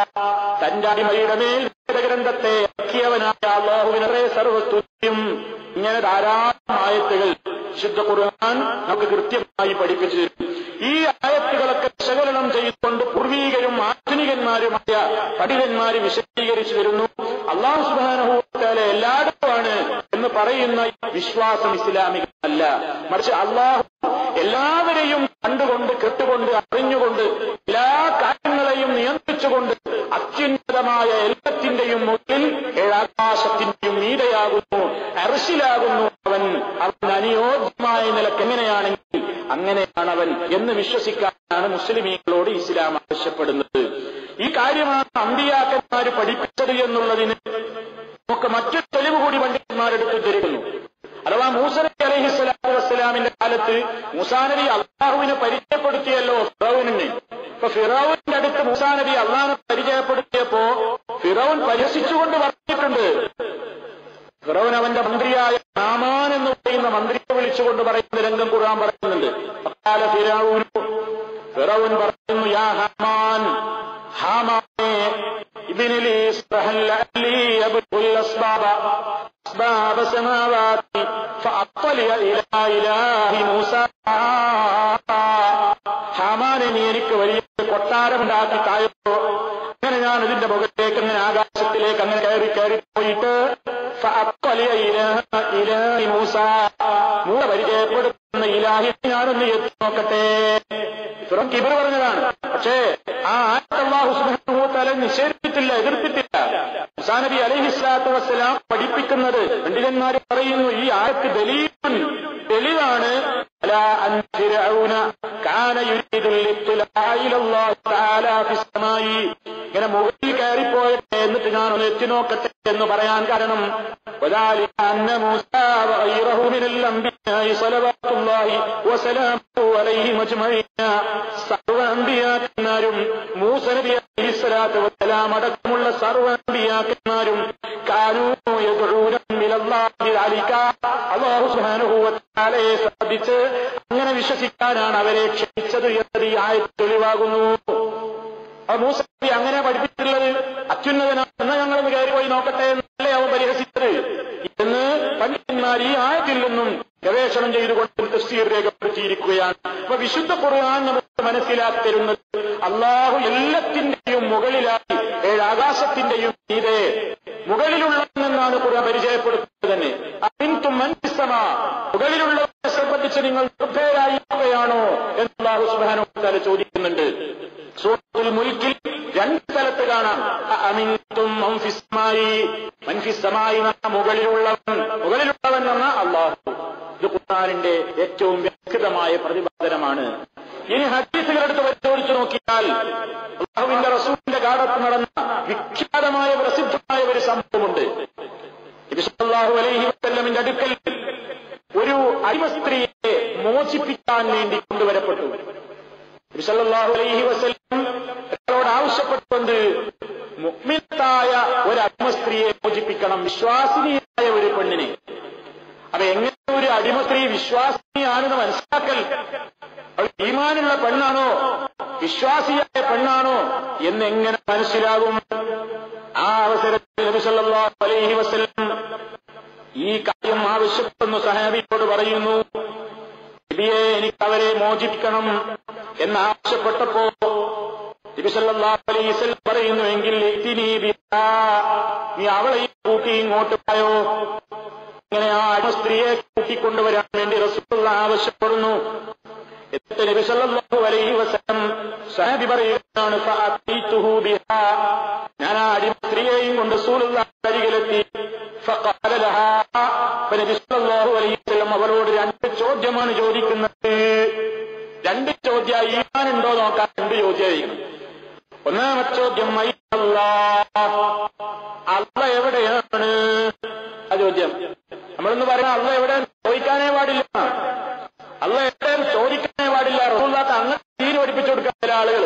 തന്റെ അടിമയുടെ മേൽ വേദഗ്രന്ഥത്തെ ഇറക്കിയവനായ അല്ലാഹുവിനെ സർവസ്തുതിയും. ഇങ്ങനെ ധാരാളം ആയത്തുകൾ വിശുദ്ധ ഖുർആൻ നമുക്ക് കൃത്യമായി പഠിപ്പിച്ചു തരും. ഈ ആയത്തുകളൊക്കെ വിശകലനം ചെയ്തുകൊണ്ട് പൂർവീകരും ആധുനികന്മാരുമായ പണ്ഡിതന്മാര് വിശദീകരിച്ചു തരുന്നു. അല്ലാഹു സുബ്ഹാനഹു വ തആല എല്ലായിടത്തുമാണ് എന്ന് പറയുന്ന വിശ്വാസം ഇസ്ലാമികമല്ല. മറിച്ച് അല്ലാഹു എല്ലാവരെയും കണ്ടുകൊണ്ട്, കേട്ടുകൊണ്ട്, അറിഞ്ഞുകൊണ്ട്, എല്ലാ കാര്യങ്ങളെയും നിയന്ത്രിച്ചുകൊണ്ട് അത്യുന്നതമായ എല്ലാത്തിന്റെയും മുകളിൽ ഏഴാകാശത്തിന്റെയും മീതയാകുന്നു, അർശിലാകുന്നു അവൻ. അവൻ അനുയോജ്യമായ നിലക്ക് എങ്ങനെയാണെങ്കിൽ അങ്ങനെയാണ് അവൻ എന്ന് വിശ്വസിക്കാനാണ് മുസ്ലിമീങ്ങളോട് ഇസ്ലാം ആവശ്യപ്പെടുന്നത്. ഈ കാര്യമാണ് അമ്പിയാക്കന്മാർ പഠിപ്പിച്ചത് എന്നുള്ളതിന് നമുക്ക് മറ്റൊരു തെളിവ് കൂടി പണ്ഡിതന്മാരെടുത്ത് തരുന്നു. അഥവാ മൂസാ നബി അലൈഹിസ്സലാത്തു വസ്സലാമിന്റെ കാലത്ത് മൂസാ നബി അല്ലാഹുവിനെ പരിചയപ്പെടുത്തിയല്ലോ ഫിറൗനിനെ. ഇപ്പൊ ഫിറൗന്റെ അടുത്ത് മൂസാ നബി അല്ലാഹുവിനെ പരിചയപ്പെടുത്തിയപ്പോ ഫിറൗൻ പരിഹസിച്ചുകൊണ്ട് പറഞ്ഞിട്ടുണ്ട്. ഫിറൗൻ അവന്റെ മന്ത്രിയായ ഹാമാൻ എന്ന് പറയുന്ന മന്ത്രിയെ വിളിച്ചുകൊണ്ട് പറയുന്ന രംഗം ഖുർആൻ പറയുന്നുണ്ട്. ഫിറൗൻ പറയുന്നു, യാ ഹാമാൻ, ഹാമാനെ, ഇബ്നി ലീ ഇസ്റഹൽ ലഅല്ലി അബ്തുൽ അസ്ബാബ സമാവാതി ഫഅത്ലിയ ഇലാ ഇലാഹി മൂസാ. ഹാമാനെ, നീ എനിക്ക് വലിയ കൊട്ടാരമുണ്ടാക്കി താഴോ. അങ്ങനെ ഞാൻ ഇതിന്റെ മുകളിലേക്ക്, അങ്ങനെ ആകാശത്തിലേക്ക് അങ്ങനെ കയറി പോയിട്ട് ഫഅത്ലിയ ഇലാഹി മൂസാ, മൂസ പരിചയപ്പെടുത്തുന്ന ഇലാഹി ഞാനൊന്ന് എത്തി നോക്കട്ടെ. ഫിറൗൻ കിബർ പറഞ്ഞതാണ്. പക്ഷേ ആ ആയത്ത് അല്ലാഹു സുബ്ഹാനഹു വ തആല നിഷേധിച്ചിട്ടില്ല, എതിർത്തിട്ടില്ല. മൂസാ നബി അലൈഹിസ്സലാത്തു വസ്സലാം പഠിപ്പിക്കുന്നത് പണ്ഡിതന്മാർ പറയുന്നു, ഈ ആയത്ത് തെളിവാണ്. അലാ അൻ ഫിർഔന കാന യുരീദുൽ ഇത്ലാഅ ഇലല്ലാഹി തആല ഫിസ് സമായി, ഇങ്ങനെ മുകളിൽ കയറിപ്പോയട്ടെ എന്നിട്ട് ഞാനൊന്ന് എത്തി നോക്കട്ടെ എന്ന് പറയാൻ കാരണം വദാലിക അന്ന മൂസാ വഗൈറഹു മിനൽ അംബിയാഇ സ്വലവാത്തുല്ലാഹി വസലാമുഹു അലൈഹിം അജ്മഈന, സർവ്വ അംബിയാക്കന്മാരും മൂസാ നബി അലൈഹിസ്സലാത്തു വസ്സലാം അടക്കമുള്ള സർവ്വ അംബിയാക്കന്മാരും കാനൂ യദ്ഊന ഇലല്ലാഹി ദാലിക, അല്ലാഹു സുബ്ഹാനഹു വ തആലയെ ശ്രദ്ധിച്ച് അങ്ങനെ വിശ്വസിക്കാനാണ് അവരെ ക്ഷണിച്ചത് എന്നത് ഈ ആയത്ത് തെളിവാകുന്നു. മൂസാ നബി അങ്ങനെ പഠിപ്പിച്ചിട്ടുള്ളത് അത്യുന്നതനാണ്, എന്നാൽ ഞങ്ങളൊന്ന് കയറിപ്പോയി നോക്കട്ടെ എന്നല്ലേ അവൻ പരിഹസിച്ചത് എന്ന് പണ്ഡിതന്മാർ ഈ ആയത്തിൽ നിന്നും ഗവേഷണം ചെയ്തുകൊണ്ട് തഫ്സീർ രേഖപ്പെടുത്തിയിരിക്കുകയാണ്. അപ്പൊ വിശുദ്ധ ഖുർആൻ നമുക്ക് മനസ്സിലാക്കി തരുന്നത് അല്ലാഹു എല്ലാത്തിന്റെയും മുകളിലായി, ഏഴാകാശത്തിന്റെയും മീതെ മുകളിലുള്ളതെന്നാണ് ഖുർആൻ പരിചയപ്പെടുത്തുന്നത് തന്നെ. അമിൻതും മൻ ഫിസ് സമാ, മുകളിലുള്ളവരെ സംബന്ധിച്ച് നിങ്ങൾ നിർഭയരായിരിക്കുകയാണോ എന്ന് അല്ലാഹു സുബ്ഹാനഹു വ തആല ചോദിക്കുന്നുണ്ട്. സൂറത്തുൽ മുൽക്കിൽ രണ്ട് സ്ഥലത്ത് കാണാം അമിൻതും മൻ ഫിസ് സമായി, മൻ ഫിസ് സമായി എന്ന മുകളിലുള്ളവൻ എന്ന അല്ലാഹു. ഇത് ഖുർആനിന്റെ ഏറ്റവും വ്യക്തമായ പ്രതിപാദനമാണ്. ഇനി ഹദീസുകളെടുത്ത് പരിശോധിച്ചു നോക്കിയാൽ അല്ലാഹുവിന്റെ റസൂലിന്റെ കാലത്ത് നടന്ന വിഖ്യാതമായ പ്രസിദ്ധമായ ഒരു സംഭവമുണ്ട്. നബി സല്ലല്ലാഹു അലൈഹി വസല്ലമിന്റെ അടുക്കൽ ഒരു അടിമ സ്ത്രീയെ മോചിപ്പിക്കാൻ വേണ്ടി കൊണ്ടുവരപ്പെട്ടു. നബി സല്ലല്ലാഹു അലൈഹി വസല്ലം അവരോട് ആവശ്യപ്പെട്ടുകൊണ്ട് മുഅ്മിനത്തായ ഒരു അടിമ സ്ത്രീയെ മോചിപ്പിക്കണം, വിശ്വാസിനിയായ ഒരു പെണ്ണിനെ. അപ്പൊ എങ്ങനെ ഒരു അടിമ സ്ത്രീ വിശ്വാസിനിയാണെന്ന് മനസ്സിലാക്കൽ? അവൾ ഈമാനുള്ള പെണ്ണാണോ വിശ്വാസിയായ പെണ്ണാണോ എന്നെങ്ങനെ മനസ്സിലാകും? ആ അവസരത്തിൽ നബി സല്ലല്ലാഹു അലൈഹി വസല്ലം ഈ കാര്യം ആവശ്യപ്പെടുന്നു, സഹാബിയോട് പറയുന്നു, നബിയെ, റസൂലേ, എനിക്ക് അവരെ മോചിപ്പിക്കണം എന്നാവശ്യപ്പെട്ടപ്പോ നബി സല്ലല്ലാഹു അലൈഹി വസല്ലം പറയുന്നു, എങ്കിൽ നീ അവളെ കൂട്ടി ഇങ്ങോട്ട് പോയോ. ഇങ്ങനെ ആ സ്ത്രീയെ കൂട്ടിക്കൊണ്ടുവരാൻ വേണ്ടി റസൂൽ ആവശ്യപ്പെടുന്നു. എന്നിട്ട് നബി സല്ലല്ലാഹു അലൈഹി വസല്ലം സഹാബി പറയുകയാണ്, ഫഅതീതുഹു ബിഹാ, ഞാൻ ആ അടിമ സ്ത്രീയെയും കൊണ്ട് റസൂലുള്ളാഹിയുടെ അരികിലെത്തി. ഫഖാല ലഹാ, നബി സല്ലല്ലാഹു അലൈഹി വസല്ലം അവളോട് 2 ചോദ്യമാണ് ചോദിക്കുന്നത്. 2 ചോദ്യം, ഈമാനുണ്ടോ നോക്കാൻ 2 ചോദ്യമായിരിക്കണം. ഒന്നാമത്തെ ചോദ്യം, അള്ള എവിടെയാണ്? ആ ചോദ്യം നമ്മളൊന്ന് പറയാം, അള്ള എവിടെ ചോദിക്കാനേ പാടില്ല. അള്ള എവിടെയും ചോദിക്കാനേ പാടില്ല. റസൂലുള്ളാഹിക്ക് അങ്ങനെ ദീൻ പഠിപ്പിച്ചു കൊടുക്കാൻ ചില ആളുകൾ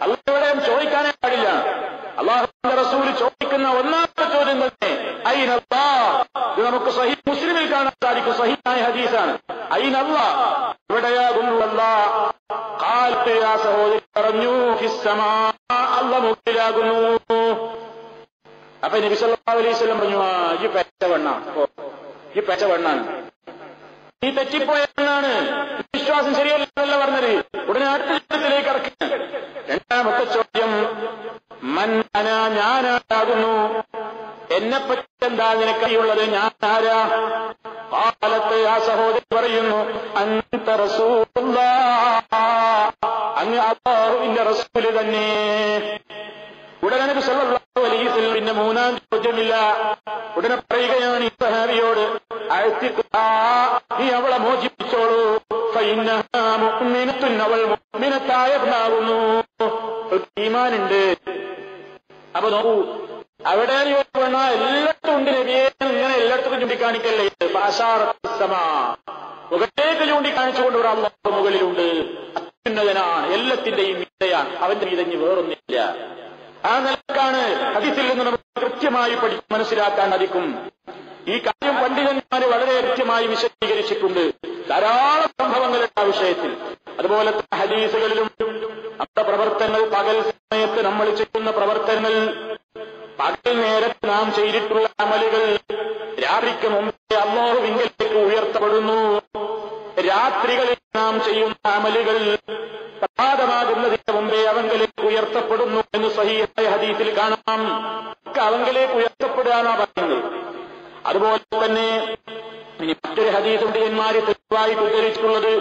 അള്ള എവിടെയും ചോദിക്കാനേ പാടില്ല. അല്ലാഹുവിന്റെ റസൂൽ ചോദിക്കുന്ന ഒന്നാമത്തെ ചോദ്യം തന്നെ അയ്നല്ലാഹ്. ഇത് നമുക്ക് സഹീഹ് മുസ്ലിമിൽ കാണാൻ സാധിക്കും, സഹീഹായ ഹദീസാണ്. അയ്നല്ലാഹ്, എവിടെയാകുന്നു അല്ലാഹ്? ഖാലത്ത്, ആ സഹോദരി പറഞ്ഞു, ഫിസ്സമാ, അള്ള മുകളിലാകുന്നു. അപ്പൊ നബി സല്ലല്ലാഹു അലൈഹി വസല്ലം പറഞ്ഞു, ഈ പെച്ചവണ്ണാണ്, നീ തെറ്റിപ്പോയെന്നാണ്, വിശ്വാസം ശരിയല്ല പറഞ്ഞത്. ഉടനെ അടുത്ത ചോദ്യത്തിലേക്ക് ഇറക്കി. 2ാമത്തെ ചോദ്യം, മൻ അന, ഞാനാകുന്നു, എന്നെപ്പറ്റി എന്താ നിനക്കറിയുള്ളത്, ഞാൻ ആരാ? കാലത്ത് ആ സഹോദരി പറയുന്നു, അൻത റസൂലുള്ളാഹ്, അങ്ങ് അല്ലാഹുവിന്റെ റസൂല് തന്നെ. ഉടനെ നബി സല്ലല്ലാഹു അലൈഹി വസല്ലം പിന്നെ 3ാം ചോദ്യമില്ല. ഉടനെ പറയുകയാണ് ഈ സഹാബിയോട്, നീ അവളെ മോചിപ്പിച്ചോളൂ, ഫഇന്നഹാ മുഅ്മിനത്തുൻ, അവൾ മുഅ്മിനത്തായവളാകുന്നു, ഈമാനുണ്ട്. അപ്പൊ നോക്കൂ, അവിടെ എല്ലായിടത്തും ഉണ്ട് നബിയെ, ഇങ്ങനെ എല്ലായിടത്തും ചൂണ്ടിക്കാണിക്കല്ലേ. മുഖത്തേക്ക് ചൂണ്ടിക്കാണിച്ചുകൊണ്ട് ഒരു അല്ലാഹു മുകളിലുണ്ട്, അത്യുന്നതനാണ്, എല്ലാത്തിന്റെയും മീതയാണ്, അവന്റെ മീതഞ്ഞ് വേറൊന്നില്ല. ആ നിലക്കാണ് ഹദീസിൽ നിന്ന് നമുക്ക് കൃത്യമായി മനസ്സിലാക്കാൻ സാധിക്കും. ഈ കാര്യം പണ്ഡിതന്മാർ വളരെ കൃത്യമായി വിശദീകരിച്ചിട്ടുണ്ട്. ധാരാളം സംഭവങ്ങളുടെ ആ വിഷയത്തിൽ. അതുപോലെ തന്നെ ഹദീസുകളിലും നമ്മുടെ പ്രവർത്തനങ്ങൾ, പകൽ സമയത്ത് നമ്മൾ ചെയ്യുന്ന പ്രവർത്തനങ്ങൾ, പകൽ നേരത്ത് നാം ചെയ്തിട്ടുള്ള അമലുകൾ രാത്രിക്ക് മുമ്പേ അല്ലാഹുവിങ്കലേക്ക് ഉയർത്തപ്പെടുന്നു. രാത്രികളിൽ നാം ചെയ്യുന്ന അമലുകൾ പ്രഭാതമാകുന്നതിന് മുമ്പേ അവങ്കലേക്ക് ഉയർത്തപ്പെടുന്നു എന്ന് സഹീഹായ ഹദീസിൽ കാണാം. അവങ്കലേക്ക് ഉയർത്തപ്പെടുകയാണ് പറയുന്നത്. അതുപോലെ തന്നെ ഇനി മറ്റൊരു ഹദീസ് പണ്ഡിതന്മാര് തെളിവായി ഉദ്ധരിച്ചിട്ടുള്ളത്,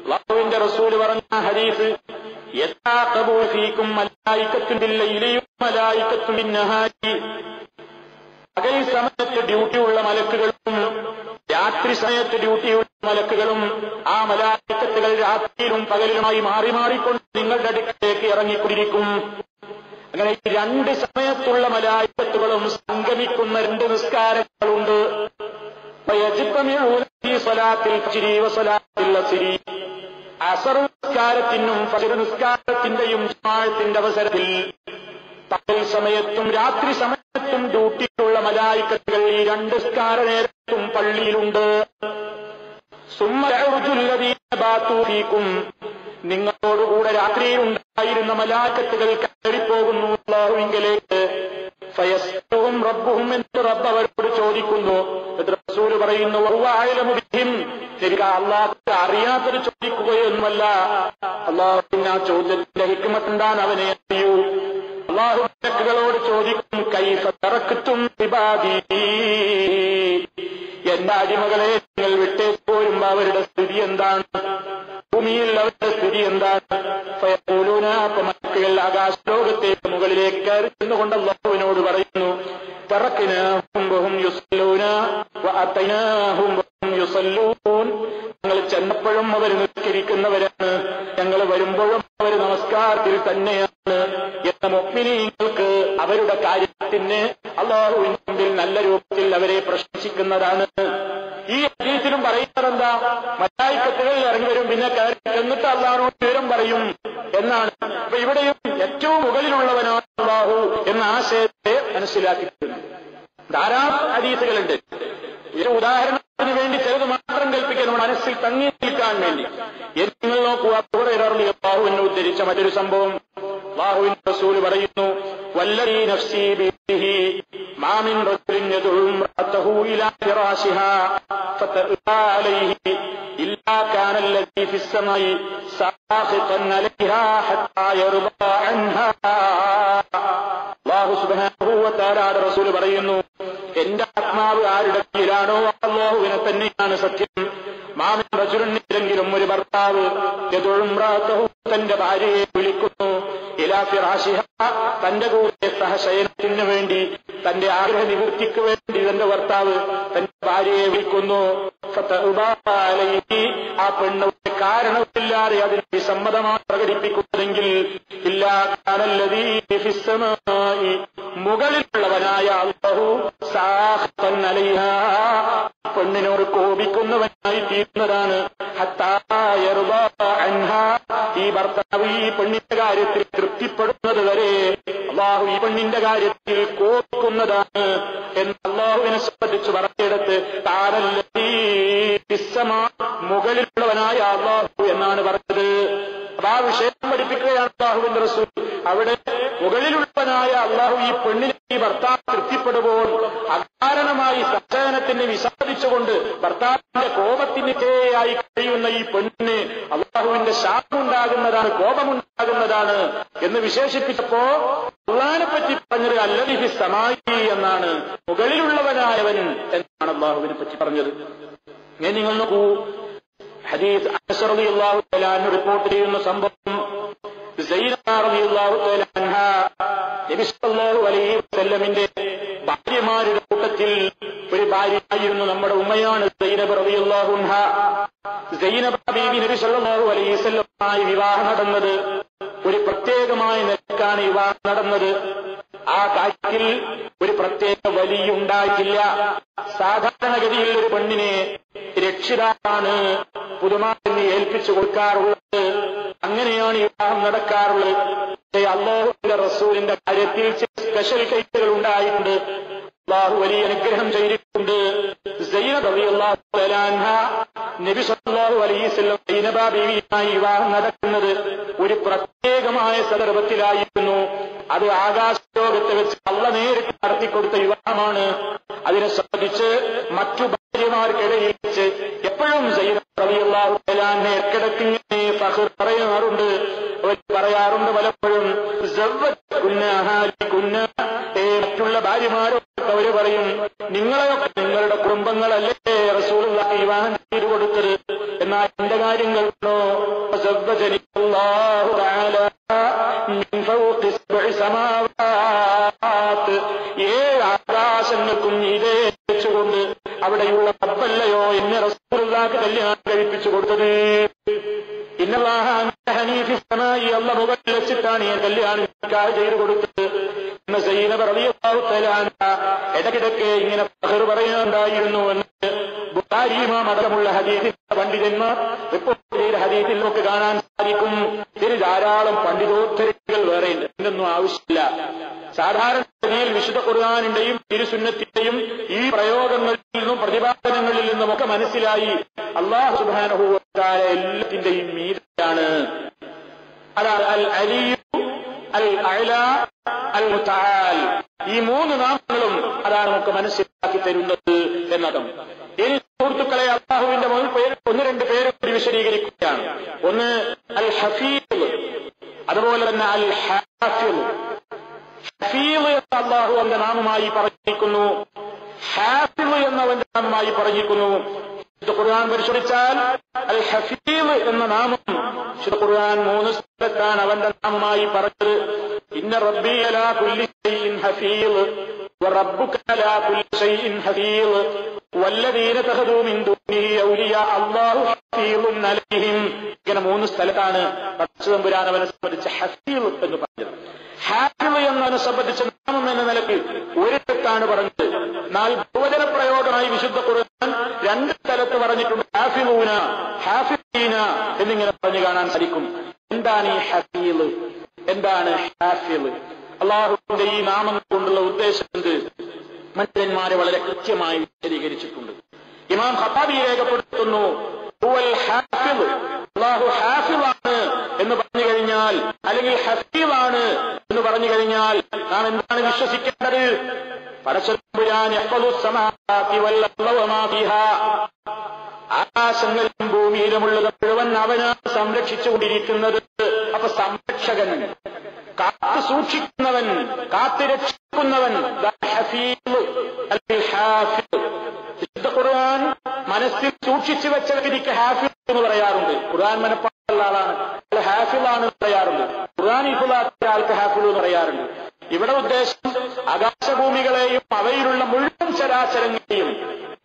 അല്ലാഹുവിന്റെ റസൂല് പറഞ്ഞ ഹദീസ്, യതാഖബു ഫീകും മലായികത്തുൻ ബില്ലൈലിയും മലായികത്തുൻ ബിന്നഹാരി, പകൽ സമയത്ത് ഡ്യൂട്ടിയുള്ള മലക്കുകളും രാത്രി സമയത്ത് ഡ്യൂട്ടിയുള്ള മലക്കുകളും ആ മലായികത്തുകൾ രാത്രിയിലും പകലിലുമായി മാറി മാറിക്കൊണ്ട് നിങ്ങളുടെ അടുക്കലേക്ക് ഇറങ്ങിക്കൊണ്ടിരിക്കും. അങ്ങനെ 2 സമയത്തുള്ള മലായികത്തുകളും സംഗമിക്കുന്ന 2 നിസ്കാരങ്ങളുണ്ട്. അസർ നിസ്കാരത്തിനും ഫജ്ർ നിസ്കാരത്തിന്റെയും ജമാഅത്തിന്റെ അവസരത്തിൽ പകൽ സമയത്തും രാത്രി സമയത്തും ഡ്യൂട്ടിയുള്ള മലായികത്തുകൾ ഈ 2 നിസ്കാര നേരത്തും പള്ളിയിലുണ്ട്. നിങ്ങളോടുകൂടെ രാത്രിയിൽ ഉണ്ടായിരുന്ന മലായികത്തുകൾ കയറിപ്പോകുന്നു അല്ലാഹുവിങ്കലേക്ക്. ഫയസ്അലുഹും റബ്ബുഹും, എന്ന് റബ്ബ് അവരോട് ചോദിക്കുന്നു. റസൂല് പറയുന്നു, വഅലമു ബിഹിം, അല്ലാഹുവിനെ അറിയാത്തത് ചോദിക്കുകയൊന്നുമല്ല. അല്ലാഹുവിന് ആ ചോദ്യത്തിന്റെ ഹിക്മത്ത് എന്താണ് അവനെ അറിയൂ. അല്ലാഹു മലക്കുകളോട് ചോദിക്കും, കൈഫ തറക്തും ഇബാദി, എന്റെ അടിമകളെ നിങ്ങൾ വിട്ടേക്ക് പോരുമ്പോ അവരുടെ സ്ഥിതി എന്താണ്, ഭൂമിയിൽ അവരുടെ സ്ഥിതി എന്താണ്? ഫയഖൂലൂന, അപ്പൊ മലക്കുകൾ ആകാശലോകത്തേക്ക് മുകളിലേക്ക് കയറി നിന്നുകൊണ്ട് അല്ലാഹുവിനോട് പറയുന്നു, തറക്നാഹും വഹും യുസല്ലൂന വഅതൈനാഹും വഹും യുസല്ലൂൻ, ഞങ്ങൾ ചെന്നപ്പോഴും അവർ നിസ്കരിക്കുന്നവരാണ്, ഞങ്ങൾ വരുമ്പോഴും അവർ നമസ്കാരത്തിൽ തന്നെയാണ് എന്ന മുഅ്മിനീങ്ങൾക്ക് അവരുടെ കാര്യത്തിന് അല്ലാഹുവിന്റെ മുമ്പിൽ നല്ല രൂപത്തിൽ അവരെ പ്രശംസിക്കുന്നതാണ്. ഈ ഹദീസിലും പറയുന്നത് എന്താ? മലായികത്തുകൾ ഇറങ്ങി വരും, പിന്നെ കയറി ചെന്നിട്ട് അല്ലാഹുവിനോട് വിവരം പറയും എന്നാണ്. അപ്പൊ ഇവിടെയും ഏറ്റവും മുകളിലുള്ളവനാണ് അല്ലാഹു എന്ന ആശയത്തെ മനസ്സിലാക്കിയിട്ടുണ്ട്. ധാരാളം ഹദീസുകളുണ്ട്. ഒരു ഉദാഹരണത്തിന് വേണ്ടി ചിലത് മാത്രം കൽപ്പിക്കാൻ മനസ്സിൽ തങ്ങി നിൽക്കാൻ വേണ്ടി. നിങ്ങൾ നോക്കുക, അല്ലാഹു എന്നെ ഉദ്ധരിച്ച മറ്റൊരു സംഭവം, അല്ലാഹുവിന്റെ റസൂൽ പറയുന്നു, വല്ലദീ നഫ്സീ ബിയദിഹി മാ മിൻ റജുലിൻ യദ്ഉ ഇംറഅതഹു ഇലാ ഫിറാശിഹാ ഫതഅ അലൈഹി ഇല്ലാ കാന അല്ലദീ ഫിസ് സമാഇ സാഖിതൻ അലൈഹാ ഹത്താ യർദാ അൻഹാ. അല്ലാഹു സുബ്ഹാനഹു വ തആലയുടെ റസൂൽ പറയുന്നു, എന്റെ ആത്മാവ് ആരുടെ കയ്യിലാണോ അല്ലാഹുവിനെ തന്നെയാണ് സത്യം. മാമിൻ റജുലിനെങ്കിലും ഒരു ഭർത്താവ് യദ്ഉ തന്റെ ഭാര്യയെ വിളിക്കുന്നു, ഇലാ ഫിറാശിഹ തന്റെ കൂടെ സഹശയനത്തിന് വേണ്ടി, തന്റെ ആഗ്രഹ നിവൃത്തിക്ക് വേണ്ടി തന്റെ ഭർത്താവ് തന്റെ ഭാര്യയെ വിളിക്കുന്നു. ആ പെണ്ണ് കാരണമില്ലാതെ അതിന് വിസമ്മതമാണ് പ്രകടിപ്പിക്കുന്നതെങ്കിൽ ഇല്ലാ കാനല്ലദീ ഫിസ് സമാഇ മുകളിലുള്ളവനായ അല്ലാഹു സാഖിതൻ അലൈഹാ പെണ്ണിനോട് കോപിക്കുന്നവനായി തീരുന്നതാണ്. ഹത്താ യർദാ അൻഹാ ഈ ഭർത്താവ് ഈ പെണ്ണിന്റെ കാര്യത്തിൽ തൃപ്തിപ്പെടുന്നത് വരെ അല്ലാഹു ഈ പെണ്ണിന്റെ കാര്യത്തിൽ കോപിക്കുന്നതാണ് എന്ന് അല്ലാഹുവിനെ സംബന്ധിച്ച് പറഞ്ഞെടുത്ത് താനല്ലദീ ഫിസ് സമാ മുകളിലുള്ളവനായ അല്ലാഹു എന്നാണ് പറഞ്ഞത്. അപ്പൊ ആ വിഷയം പഠിപ്പിക്കുകയാണ് അല്ലാഹുവിന്റെ റസൂൽ. അവിടെ മുകളിലുള്ളവനായ അല്ലാഹു ഈ പെണ്ണിനെ ഈ ഭർത്താവ് തൃപ്തിപ്പെടുമ്പോൾ അകാരണമായി സഹനത്തിന് വിസമ്മതിച്ചുകൊണ്ട് ഭർത്താവിന്റെ കോപത്തിനിരയായി കഴിയുന്ന ഈ പെണ്ണിന് അല്ലാഹുവിന്റെ ശാപമുണ്ടാകുന്നതാണ്, കോപമുണ്ടാകുന്നതാണ് എന്ന് വിശേഷിപ്പിച്ചപ്പോ അല്ലാഹുവിനെ പറ്റി പറഞ്ഞത് അല്ലദീ ഫിസ് സമാഇ എന്നാണ്, മുകളിലുള്ളവനായവൻ എന്നാണ് അല്ലാഹുവിനെ പറ്റി പറഞ്ഞത്. ഇങ്ങനെ നിങ്ങൾ നോക്കൂ, ഹദീസ് അനസ് റളിയല്ലാഹു തആല അൻഹു റിപ്പോർട്ട് ചെയ്യുന്ന സംഭവം, സൈനബ റളിയല്ലാഹു തആല അൻഹ നബി സല്ലല്ലാഹു അലൈഹി വസല്ലമിന്റെ ഭാര്യമാരുടെ കൂട്ടത്തിൽ ഒരു ഭാര്യയായിരുന്നു. നമ്മുടെ ഉമ്മയാണ് സൈനബ റളിയല്ലാഹു അൻഹ. സൈനബ ബീവി നബി സല്ലല്ലാഹു അലൈഹി വസല്ലമായി വിവാഹം നടന്നത് ഒരു പ്രത്യേകമായ നിലക്കാണ് വിവാഹം നടന്നത്. ആ കാര്യത്തിൽ ഒരു പ്രത്യേക വലിയുണ്ടായിട്ടില്ല. സാധാരണഗതിയിൽ ഒരു പെണ്ണിനെ രക്ഷിതാവാണ് പുതുമാനെ ഏൽപ്പിച്ചു കൊടുക്കാറുള്ളത്, അങ്ങനെയാണ് വിവാഹം നടക്കാറുള്ളത്. അല്ലാഹുവിന്റെ റസൂലിന്റെ കാര്യത്തിൽ സ്പെഷ്യൽ കേസുകൾ ഉണ്ടായിട്ടുണ്ട്. അല്ലാഹു വലിയ അനുഗ്രഹം ചെയ്തിട്ടുണ്ട്. സൈനബ റളിയല്ലാഹു തആല അൻഹ നബി സല്ലല്ലാഹു അലൈഹി വസല്ലം സൈനബ ബീവിയുമായി വിവാഹം നടക്കുന്നത് ഒരു പ്രത്യേകമായ സന്ദർഭത്തിലായിരുന്നു. അത് ആകാശലോകത്തെ വെച്ച് അല്ലാഹു നേരിട്ട് നടത്തിക്കൊടുത്ത വിവാഹമാണ്. അതിനെ സംബന്ധിച്ച് മറ്റു ഭാര്യമാർക്കിടയിൽ വെച്ച് എപ്പോഴും സൈനബ റളിയല്ലാഹു തആല അൻഹ ഇടയ്ക്കിടയ്ക്ക് ഫഖർ പറയാറുണ്ട്. അവർ പറയാറുണ്ട് പലപ്പോഴും, മറ്റുള്ള ഭാര്യമാരൊക്കെ അവര് പറയും, നിങ്ങളെയൊക്കെ നിങ്ങളുടെ കുടുംബങ്ങളല്ലേ റസൂലുള്ളാഹി വിവാഹം ചെയ്തു കൊടുത്തത്, എന്നാൽ എന്റെ കാര്യങ്ങളോ അല്ലാഹു തആല മിൻ ഫൗഖി സബ്ഇ സമാവാത് 7 ആകാശങ്ങൾക്കും ഇതേ വെച്ചുകൊണ്ട് അവിടെയുള്ള റബ്ബല്ലയോ എന്നെ റസൂലുള്ളാഹിക്ക് കല്യാണം കഴിപ്പിച്ചു കൊടുത്തത്. ഇന്നല്ലാഹ അൻഹനി ഫിസ് സമാഇ അല്ലാഹു മുകളിൽ വെച്ചിട്ടാണ് ഞാൻ കല്യാണം ചെയ്തു കൊടുത്തത് എന്ന് സൈനബ റളിയല്ലാഹു തആല അൻഹ ഇടയ്ക്കിടയ്ക്ക് ഇങ്ങനെ ഫഖർ പറയാനുണ്ടായിരുന്നു എന്ന് ബുഖാരി ഇമാം അടക്കമുള്ള ഹദീസിന്റെ പണ്ഡിതന്മാർ റിപ്പോർട്ട് ചെയ്ത ഹദീസിൽ നമുക്ക് കാണാൻ സാധിക്കും. ഇതിന് ധാരാളം പണ്ഡിതോദ്ധരണികൾ വേറെ ഉണ്ട്, ഇതിനൊന്നും ആവശ്യമില്ല. സാധാരണഗതിയിൽ വിശുദ്ധ ഖുർആനിന്റെയും തിരുസുന്നത്തിന്റെയും ഈ പ്രയോഗങ്ങളിൽ നിന്നും പ്രതിപാദനങ്ങളിൽ നിന്നുമൊക്കെ മനസ്സിലായി അല്ലാഹു സുബ്ഹാനഹു വ തആല എല്ലാത്തിന്റെയും മീതെയാണ്. അതാണ് അൽ അലിയു, അൽ അഅല, അൽ മുതആൽ. ഈ 3 നാമങ്ങളും അതാണ് നമുക്ക് മനസ്സിലാക്കി തരുന്നത് എന്നതും. ഇനി സുഹൃത്തുക്കളെ, അല്ലാഹുവിന്റെ 1-2 പേര് വിശദീകരിക്കുകയാണ്. ഒന്ന് അൽ ഹഫീദ്, അതുപോലെ തന്നെ അൽ ഹാഫിദ്. ഹഫീദ് എന്ന അല്ലാഹു അവന്റെ നാമമായി പറഞ്ഞിരിക്കുന്നു, ഹാഫിദ് എന്നവന്റെ നാമമായി പറഞ്ഞിരിക്കുന്നു. ഖുർആൻ പരിശോധിച്ചാൽ അൽ ഹഫീദ് എന്ന നാമം ഖുർആൻ 3 സ്ഥലത്താണ് അവന്റെ നാമമായി പറഞ്ഞത്. ഇന്ന റബ്ബി അലാ കുല്ലി ഷൈഇൻ ഹഫീദ് വറബ്ബുക അലാ കുല്ലി ഷൈഇൻ ഹഫീദ് വല്ലദീന തഖദൂ മിൻ ദൂനിഹി ഔലിയാ അല്ലാഹു ഹഫീദുൻ അലൈഹിം. ഇങ്ങനെ 3 സ്ഥലത്താണ് പടച്ചതമ്പുരാൻ അവനെ സംബന്ധിച്ച് ഹഫീദ് എന്ന് പറഞ്ഞത്. ഹാഫിദ് എന്നതിനെ സംബന്ധിച്ച നാമം എന്ന നിലയ്ക്ക് ഒരിടത്താണ് പറഞ്ഞത്. എന്നാൽ ബഹുവചന പ്രയോഗമായി വിശുദ്ധ ഖുർആൻ 2 സ്ഥലത്ത് പറഞ്ഞിട്ടുണ്ട്. ഹാഫിദൂന, ഹാഫിദീന എന്നിങ്ങനെ പറഞ്ഞു കാണാൻ സാധിക്കും. എന്താണ് ഈ ഹഫീദ്, എന്താണ് ഹാഫിദ്? അള്ളാഹുവിന്റെ ഈ നാമങ്ങൾ കൊണ്ടുള്ള ഉദ്ദേശം എന്ത്? മനുഷ്യന്മാരെ വളരെ കൃത്യമായി വിശദീകരിച്ചിട്ടുണ്ട്. ഇമാം ഖത്താബി രേഖപ്പെടുത്തുന്നു, ഹുവൽ ഹാഫിദ്, അള്ളാഹു ഹാഫിദാണ് എന്ന് പറഞ്ഞു കഴിഞ്ഞാൽ, അല്ലെങ്കിൽ ഹഫീദാണ് നാം എന്താണ് വിശ്വസിക്കേണ്ടത്? പടച്ചതമ്പുരാൻ യഹ്ഫദുസ് സമാവാതി വൽ അർള വമാ ഫീഹാ, ആകാശങ്ങളിലും ഭൂമിയിലുമുള്ളത് മുഴുവൻ അവനാണ് സംരക്ഷിച്ചുകൊണ്ടിരിക്കുന്നത്. അപ്പൊ സംരക്ഷകൻ, കാത്തു സൂക്ഷിക്കുന്നവൻ, കാത്തുരക്ഷിക്കുന്നവൻ, വിശുദ്ധ ഖുർആൻ മനസ്സിൽ സൂക്ഷിച്ചു വെച്ച വ്യക്തിക്ക് ഹാഫിൾ എന്ന് പറയാറുണ്ട്. ഖുർആൻ മനപ്പാടുള്ള ആളാണ്, അയാൾ ഹാഫിളാണ് പറയാറുണ്ട്. ഖുർആൻ ഹിഫ്ളാക്കിയ ആൾക്ക് ഹാഫിൾ എന്ന് പറയാറുണ്ട്. ഇവിടെ ഉദ്ദേശം ആകാശഭൂമികളെയും അവയിലുള്ള മുഴുവൻ ചരാചരങ്ങളെയും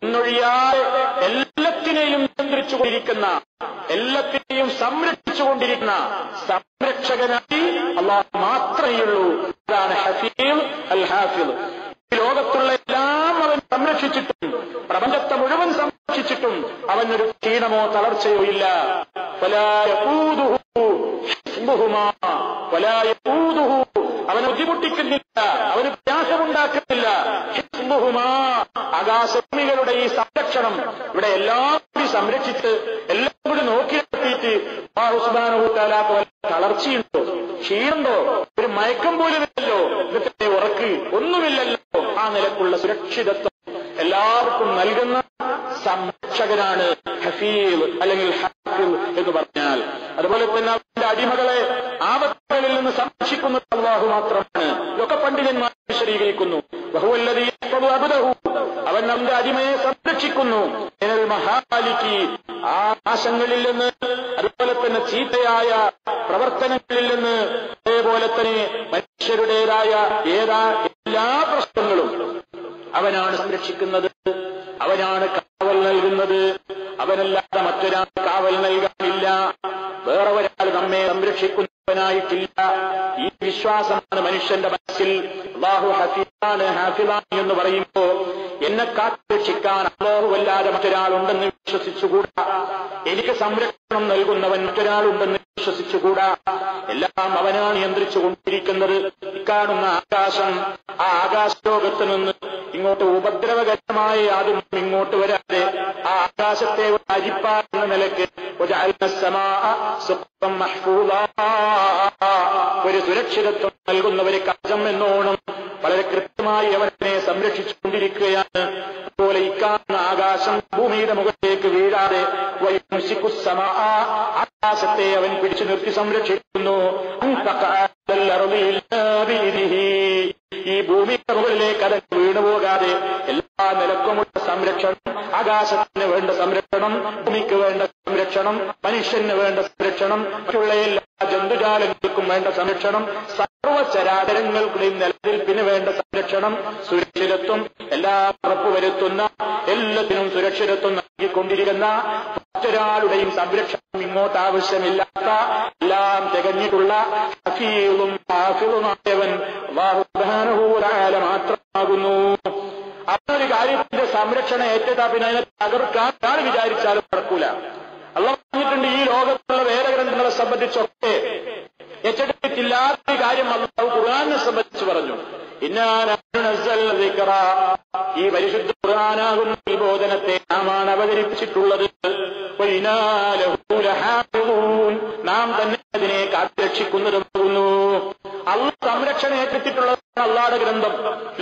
ഇന്നൊഴിയാതെ എല്ലാത്തിനെയും നിയന്ത്രിച്ചുകൊണ്ടിരിക്കുന്ന, എല്ലാത്തിനെയും സംരക്ഷിച്ചുകൊണ്ടിരിക്കുന്ന സംരക്ഷകനായി അല്ലാഹു മാത്രമേ ഉള്ളൂ. അതാണ് ഹഫീൽ അൽ ഹാഫിൾ. ഈ ലോകത്തുള്ള എല്ലാം അവൻ സംരക്ഷിച്ചിട്ടും, പ്രപഞ്ചത്തെ മുഴുവൻ സംരക്ഷിച്ചിട്ടും അവനൊരു ക്ഷീണമോ തളർച്ചയോ ഇല്ല. അവനെ ബുദ്ധിമുട്ടിക്കുന്നില്ല, അവന് പ്രയാസമുണ്ടാക്കുന്നില്ല. ആകാശഭൂമികളുടെ ഈ സംരക്ഷണം ഇവിടെ എല്ലാം കൂടി സംരക്ഷിച്ച് എല്ലാം കൂടി നോക്കി നടത്തിയിട്ട് അല്ലാഹു സുബ്ഹാനഹു വ തആലക്ക് വല്ല തളർച്ചയുണ്ടോ, ക്ഷീണമുണ്ടോ, ഒരു മയക്കം പോലുമില്ലല്ലോ, ഇതൊക്കെ ഉറക്ക് ഒന്നുമില്ലല്ലോ. ആ നിലക്കുള്ള സുരക്ഷിതത്വം എല്ലാവർക്കും നൽകുന്ന സംരക്ഷകനാണ് ഹഫീൽ അല്ലെങ്കിൽ ഹാഫിൽ എന്ന് പറഞ്ഞാൽ. അതുപോലെ തന്നെ അവന്റെ അടിമകളെ ആപത്തുകളിൽ നിന്ന് സംരക്ഷിക്കുന്നത് അല്ലാഹു മാത്രമാണ്. ഇതൊക്കെ പണ്ഡിതന്മാർ വിശദീകരിക്കുന്നു. വഹുവല്ലദീ യഹ്ഫദു അബ്ദഹു, അവൻ അവന്റെ അടിമയെ സംരക്ഷിക്കുന്നു. മിനൽ മഹാലികി, ആകാശങ്ങളിൽ നിന്ന്, അതുപോലെ തന്നെ ചീത്തയായ പ്രവർത്തനങ്ങളിൽ നിന്ന്, അതേപോലെ തന്നെ മനുഷ്യരുടേതായ എല്ലാ പ്രശ്നങ്ങളും അവനാണ് സംരക്ഷിക്കുന്നത്, അവനാണ് കാവൽ നൽകുന്നത്. അവനല്ലാതെ മറ്റൊരാൾ കാവൽ നൽകാനില്ല, വേറെ ഒരാൾ നമ്മെ സംരക്ഷിക്കുന്നവനായിട്ടില്ല. ഈ വിശ്വാസമാണ് മനുഷ്യന്റെ മനസ്സിൽ. അല്ലാഹു ഹഫീദാണ്, ഹാഫിദാണ് എന്ന് പറയുമ്പോ എന്നെ കാത്തുരക്ഷിക്കാൻ അല്ലാഹുവല്ലാതെ മറ്റൊരാളുണ്ടെന്ന് വിശ്വസിച്ചുകൂടാ, എനിക്ക് സംരക്ഷണം നൽകുന്നവൻ മറ്റൊരാളുണ്ടെന്ന് വിശ്വസിച്ചുകൂടാ. എല്ലാം അവനാണ് നിയന്ത്രിച്ചുകൊണ്ടിരിക്കുന്നത്. ഇക്കാണുന്ന ആകാശം, ആ ആകാശലോകത്ത് നിന്ന് ഇങ്ങോട്ട് ഉപദ്രവകരമായ യാതൊന്നും ഇങ്ങോട്ട് വരാതെ ആ ആകാശത്തെ അരിപ്പാറുന്ന നിലയ്ക്ക് ഒരു സുരക്ഷിതത്വം നൽകുന്ന ഒരു കവചം എന്നോണം വളരെ കൃത്യമായി അവനെ സംരക്ഷിച്ചുകൊണ്ടിരിക്കുകയാണ്. അതുപോലെ ഇക്കാണുന്ന ആകാശം ഭൂമിയുടെ മുകളിലേക്ക് വീഴാതെ ആകാശത്തെ അവൻ പിടിച്ചു നിർത്തി സംരക്ഷിക്കുന്നു. ഈ ഭൂമിയുടെ മുകളിലേക്ക് അതൻ വീണുപോകാതെ എല്ലാ നിലക്കുമുള്ള സംരക്ഷണം, ആകാശത്തിന് വേണ്ട സംരക്ഷണം, ഭൂമിക്ക് വേണ്ട സംരക്ഷണം, മനുഷ്യന് വേണ്ട സംരക്ഷണം, മറ്റുള്ള എല്ലാ ജന്തുജാലങ്ങൾക്കും വേണ്ട സംരക്ഷണം, സർവ്വചരാചരങ്ങൾക്കുടെയും നിലനിൽപ്പിന് വേണ്ട സംരക്ഷണം, സുരക്ഷിതത്വം, എല്ലാം ഉറപ്പുവരുത്തുന്ന, എല്ലാത്തിനും സുരക്ഷിതത്വം നൽകിക്കൊണ്ടിരിക്കുന്ന, മറ്റൊരാളുടെയും സംരക്ഷണം ഇങ്ങോട്ട് ആവശ്യമില്ലാത്ത, എല്ലാം തികഞ്ഞിട്ടുള്ള ഹഫീളും ഹാഫിളുമായവൻ അല്ലാഹു സുബ്ഹാനഹു വ തആല മാത്രമാകുന്നു. അവനൊരു കാര്യത്തിന്റെ സംരക്ഷണം ഏറ്റെടുത്താൽ പിന്നെ അതിനെ തകർക്കാൻ വിചാരിച്ചാലും നടക്കൂല. അല്ലാഹു പറഞ്ഞിട്ടുണ്ട്, ഈ ലോകത്തുള്ള വേദഗ്രന്ഥങ്ങളെ സംബന്ധിച്ചൊക്കെ ഏറ്റെടുത്തിട്ടില്ലാത്ത കാര്യം അല്ലാഹു ഖുർആനെ സംബന്ധിച്ച് പറഞ്ഞു. ഈ പരിശുദ്ധ ഖുർആനാകുന്ന വിബോധനത്തെ നാമാണ് അവതരിപ്പിച്ചിട്ടുള്ളത്. നാം തന്നെ അതിനെ കാത്തുരക്ഷിക്കുന്നതുമാകുന്നു. അള്ളാഹു സംരക്ഷണം ഏറ്റെടുത്തിട്ടുള്ളതാണ് അള്ളാഹുടെ ഗ്രന്ഥം.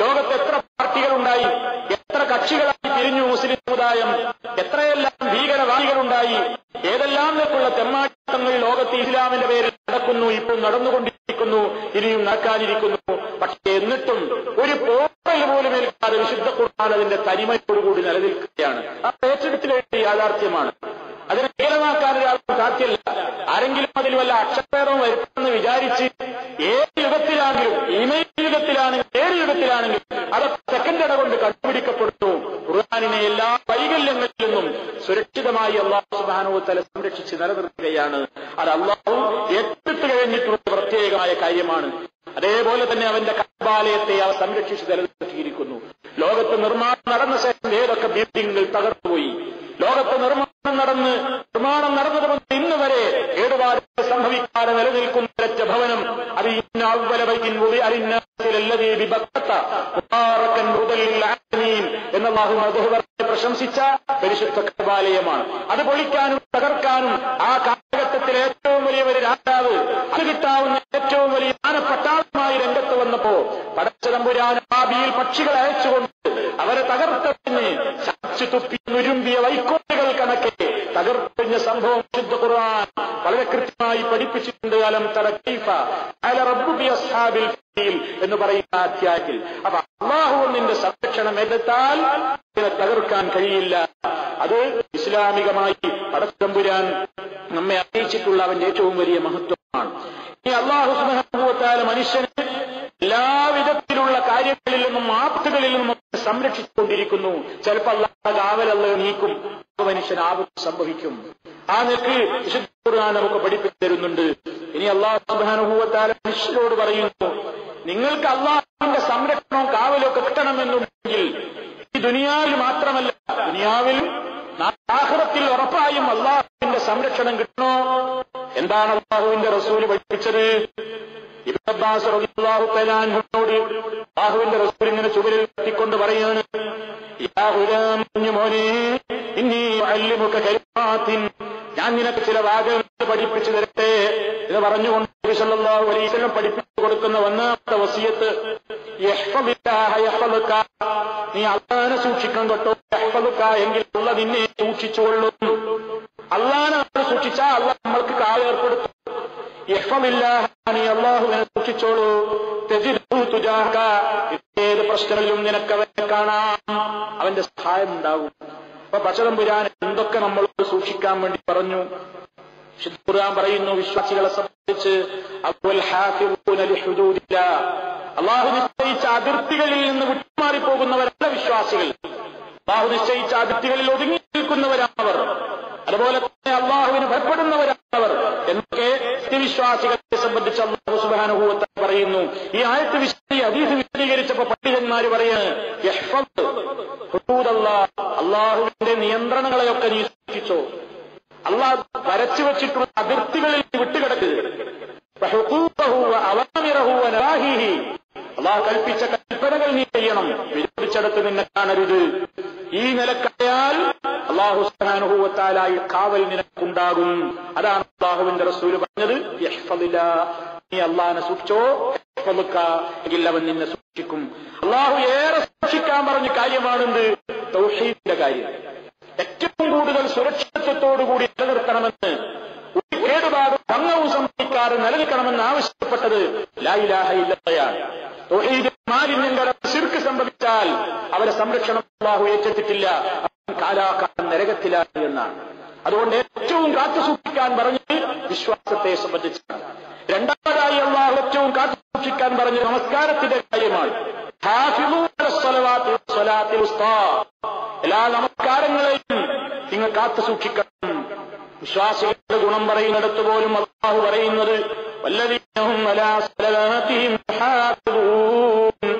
ലോകത്ത് എത്ര പാർട്ടികളുണ്ടായി, എത്ര കക്ഷികളായി തിരിഞ്ഞു മുസ്ലിം സമുദായം, എത്രയെല്ലാം ഭീകരവാദികളുണ്ടായി, ഏതെല്ലാം നിലക്കുള്ള തെമ്മാടിത്തങ്ങൾ ലോകത്ത് ഇസ്ലാമിന്റെ പേരിൽ നടക്കുന്നു, ഇപ്പോൾ നടന്നുകൊണ്ടിരിക്കുന്നു, ഇനിയും നടക്കാനിരിക്കുന്നു. പക്ഷേ എന്നിട്ടും ഒരു പോറൽ പോലും ഏൽക്കാതെ വിശുദ്ധ ഖുർആൻ അതിന്റെ തനിമയോടുകൂടി നിലനിൽക്കുകയാണ്. ആ ഏറ്റെടുത്തിലേക്ക് യാഥാർത്ഥ്യമാണ്. അതിനെ കേരളമാക്കാൻ ഒരാൾക്കും സാധ്യമല്ല. ആരെങ്കിലും അതിൽ വല്ല അക്ഷരഭേദവും വരുത്തുമെന്ന് വിചാരിച്ച് ഏത് യുഗത്തിലാണെങ്കിലും, ഇമെയിൽ യുഗത്തിലാണെങ്കിലും, ഏത് യുഗത്തിലാണെങ്കിലും അതൊക്കെ സെക്കൻഡ് കൊണ്ട് കണ്ടുപിടിക്കപ്പെടുന്നു. ഖുർആനിനെ എല്ലാ വൈകല്യങ്ങളിൽ നിന്നും സുരക്ഷിതമായി അല്ലാഹു സുബ്ഹാനഹു വ തആല സംരക്ഷിച്ച് നിലനിർത്തുകയാണ്. അത് അല്ലാഹു ഏറ്റെടുത്തു കഴിഞ്ഞിട്ടുള്ള പ്രത്യേകമായ കാര്യമാണ്. അതേപോലെ തന്നെ അവന്റെ കഅബാലയത്തെ അവ സംരക്ഷിച്ച് നിലനിർത്തിയിരിക്കുന്നു. ലോകത്ത് നിർമ്മാണം നടന്ന ശേഷം ഏതൊക്കെ ബിൽഡിങ്ങുകൾ തകർന്നുപോയി, ലോകത്ത് നിർമ്മാണം നടന്നത് കൊണ്ട് ഇന്ന് വരെ കേടുപാട് സംഭവിക്കാതെ നിലനിൽക്കുന്ന ഒരൊറ്റ ഭവനം, അത് എന്ന് അല്ലാഹു മദ്ഹ് പറഞ്ഞ് പ്രശംസിച്ച പരിശുദ്ധ കഅബാലയമാണ്. അത് പൊളിക്കാനും തകർക്കാനും ആ കാലഘട്ടത്തിൽ ഏറ്റവും വലിയ ഒരു രാജാവ്, അത് കിട്ടാവുന്ന ഏറ്റവും വലിയ ആനപ്പട്ടാളമായി രംഗത്ത് വന്നപ്പോ പടച്ചതമ്പുരാൻ ആബിയിൽ പക്ഷികളെ അയച്ചുകൊണ്ട് അവരെ തകർത്തതിന് ചച്ചു തുപ്പി നുരുമ്പിയ വൈക്കോലുകൾ കണക്കെ തകർത്തതിഞ്ഞ സംഭവം ശുദ്ധ ഖുർആൻ വളരെ കൃത്യമായി പഠിപ്പിച്ചിട്ടുണ്ട്. അലം തറ കൈഫ അല റബ്ബുക അസ്ഹാബിൽ ഫീൽ എന്ന് പറയുന്ന അധ്യായത്തിൽ. അപ്പൊ അല്ലാഹു നിന്റെ സംരക്ഷണം എടുത്താൽ ഇതിനെ തകർക്കാൻ കഴിയില്ല. അത് ഇസ്ലാമികമായി പടച്ചതമ്പുരാൻ നമ്മെ അറിയിച്ചിട്ടുള്ള അവന്റെ ഏറ്റവും വലിയ മഹത്വമാണ്. ഈ അല്ലാഹു സുബ്ഹാനഹു വ തആല മനുഷ്യനെ എല്ലാവിധത്തിലുള്ള കാര്യങ്ങളിൽ നിന്നും ആപത്തുകളിൽ നിന്നും സംരക്ഷിച്ചുകൊണ്ടിരിക്കുന്നു. ചിലപ്പോൾ അല്ലാഹു കാവലല്ല നീക്കും, മനുഷ്യൻ ആപത്ത് സംഭവിക്കും. ആ നിലക്ക് വിശുദ്ധ ഖുർആൻ നമുക്ക് പഠിപ്പിച്ചു തരുന്നുണ്ട്. ഇനി അല്ലാഹു സുബ്ഹാനഹു വ തആല മനുഷ്യരോട് പറയുന്നു, നിങ്ങൾക്ക് അല്ലാഹുവിന്റെ സംരക്ഷണവും കാവലൊക്കെ കിട്ടണമെന്നുണ്ടെങ്കിൽ ഈ ദുനിയാവിൽ മാത്രമല്ല, ദുനിയാവിൽ ആഖിറത്തിൽ ഉറപ്പായും അല്ലാഹുവിന്റെ സംരക്ഷണം കിട്ടണോ? എന്താണ് അല്ലാഹുവിന്റെ റസൂൽ പഠിപ്പിച്ചത്? ഇബ്നു അബ്ബാസ് റളിയല്ലാഹു തആല അൻഹുവിനോട് അല്ലാഹുവിന്റെ റസൂൽ ഇങ്ങനെ ചുവരിൽ എത്തിക്കൊണ്ട് പറയാണ്, യാ ഗുലാം, മോനെ, ഇന്നി ഉഅല്ലിമുക കലിമാത്തിൻ, ഞാൻ നിനക്ക് ചില വാചകങ്ങൾ പഠിപ്പിച്ചു തരട്ടെ എന്ന് പറഞ്ഞുകൊണ്ട് നബി സല്ലല്ലാഹു അലൈഹി വസല്ലം പഠിപ്പിച്ചു കൊടുക്കുന്ന ഒന്നാമത്തെ വസിയത്ത്, യഹ്ഫദില്ലാഹ യഹ്ഫദുക, നീ അല്ലാഹുവിനെ സൂക്ഷിക്കാൻ കേട്ടോ. യഹ്ഫദുക എങ്കിൽ അല്ലാഹു നിന്നെ സൂക്ഷിച്ചുകൊള്ളും. അല്ലാഹുവിനെ സൂക്ഷിച്ചാൽ അല്ലാഹു നമ്മൾക്ക് കാവൽ ഏർപ്പെടുത്തും. യഹ്ഫദില്ലാഹ, നീ അല്ലാഹുവിനെ സൂക്ഷിച്ചോളൂ. തജിദു തുജാഹക, ഏത് പ്രശ്നങ്ങളിലും നിനക്കവനെ കാണാം, അവന്റെ സഹായം ഉണ്ടാകും. അപ്പൊ പടച്ചതമ്പുരാൻ എന്തൊക്കെ നമ്മളോട് സൂക്ഷിക്കാൻ വേണ്ടി പറഞ്ഞു? വിശുദ്ധ ഖുർആൻ പറയുന്നു വിശ്വാസികളെ സംബന്ധിച്ച്, അവൽ ഹാഫിളൂന ലിഹുദൂദില്ലാഹ്, അല്ലാഹു നിശ്ചയിച്ച അതിർത്തികളിൽ നിന്ന് വിട്ടുമാറിപ്പോകുന്നവരല്ല വിശ്വാസികൾ. അല്ലാഹു നിശ്ചയിച്ച അതിർത്തികളിൽ ഒതുങ്ങി നിൽക്കുന്നവരാണവർ. അതുപോലെ തന്നെ അല്ലാഹുവിന് ഭയപ്പെടുന്നവരാണവർ എന്നൊക്കെ സത്യവിശ്വാസികളെ സംബന്ധിച്ച് അല്ലാഹു സുബ്ഹാനഹു വ തആല പറയുന്നു. ഈ ആയത്ത് ഹദീസ് വിശദീകരിച്ചപ്പോൾ പണ്ഡിതന്മാർ പറയാണ്, യഹ്ഫദ് ഹുദൂദല്ലാഹ്, അല്ലാഹുവിന്റെ നിയന്ത്രണങ്ങളെയൊക്കെ നീ സൂക്ഷിച്ചോ. അല്ലാഹു വരച്ചു വെച്ചിട്ടുള്ള അതിർത്തികളിൽ വിട്ടുകിടക്കുക. അല്ലാഹു കൽപ്പിച്ച കൽപ്പനകൾ നീ ചെയ്യണം, വിരോധിച്ചെടുത്ത് നിന്നെ കാണരുത്. ഈ നിലക്കായാൽ അല്ലാഹു സുബ്ഹാനഹു വ തആല കാവൽ നിനക്കുണ്ടാകും. അതാണ് അല്ലാഹുവിന്റെ റസൂൽ പറഞ്ഞത്, യഹ്ഫദില്ലാഹ്, നീ അല്ലാഹുവിനെ സൂക്ഷിച്ചോ, യഹ്ഫദുക, എങ്കിൽ അവൻ നിന്നെ സൂക്ഷിക്കും. അല്ലാഹു ഏറെ സൂക്ഷിക്കാൻ പറഞ്ഞ കാര്യമാണെന്ത്? തൗഹീദിന്റെ കാര്യം. ഏറ്റവും കൂടുതൽ സുരക്ഷിതത്വത്തോടുകൂടി നിലനിർത്തണമെന്ന്, ഒരു കേടുപാടും ഭംഗവും സംഭവിക്കാതെ നിലനിൽക്കണമെന്ന് ആവശ്യപ്പെട്ടത് ലാ ഇലാഹ ഇല്ലല്ലാഹ്. തൗഹീദ് മാലിന്യം കലർന്ന് ശിർക്ക് സംഭവിച്ചാൽ അവരെ സംരക്ഷണം അല്ലാഹു ഏറ്റെടുത്തിട്ടില്ല, കാലാകാലം നരകത്തിലാണ് എന്നാണ്. അതുകൊണ്ട് ഏറ്റവും കാത്തുസൂക്ഷിക്കാൻ പറഞ്ഞത് വിശ്വാസത്തെ സംബന്ധിച്ചാണ്. രണ്ടാമതായി അല്ലാഹു ഏറ്റവും കാത്തുസൂക്ഷിക്കാൻ പറഞ്ഞത് നമസ്കാരത്തിന്റെ കാര്യമാണ്. ഹാഫിളൂ അലസ്സലവാത്തി വസ്സലാത്തിൽ ഉസ്താ, എല്ലാ നമസ്കാരങ്ങളെയും നിങ്ങൾ കാത്തുസൂക്ഷിക്കണം. വിശ്വാസികളുടെ ഗുണം പറയുന്നിടത്ത് പോലും അല്ലാഹു പറയുന്നത്, വല്ലദീനഹും അലാ സ്വലാത്തിഹിം ഹാഫിളൂൻ,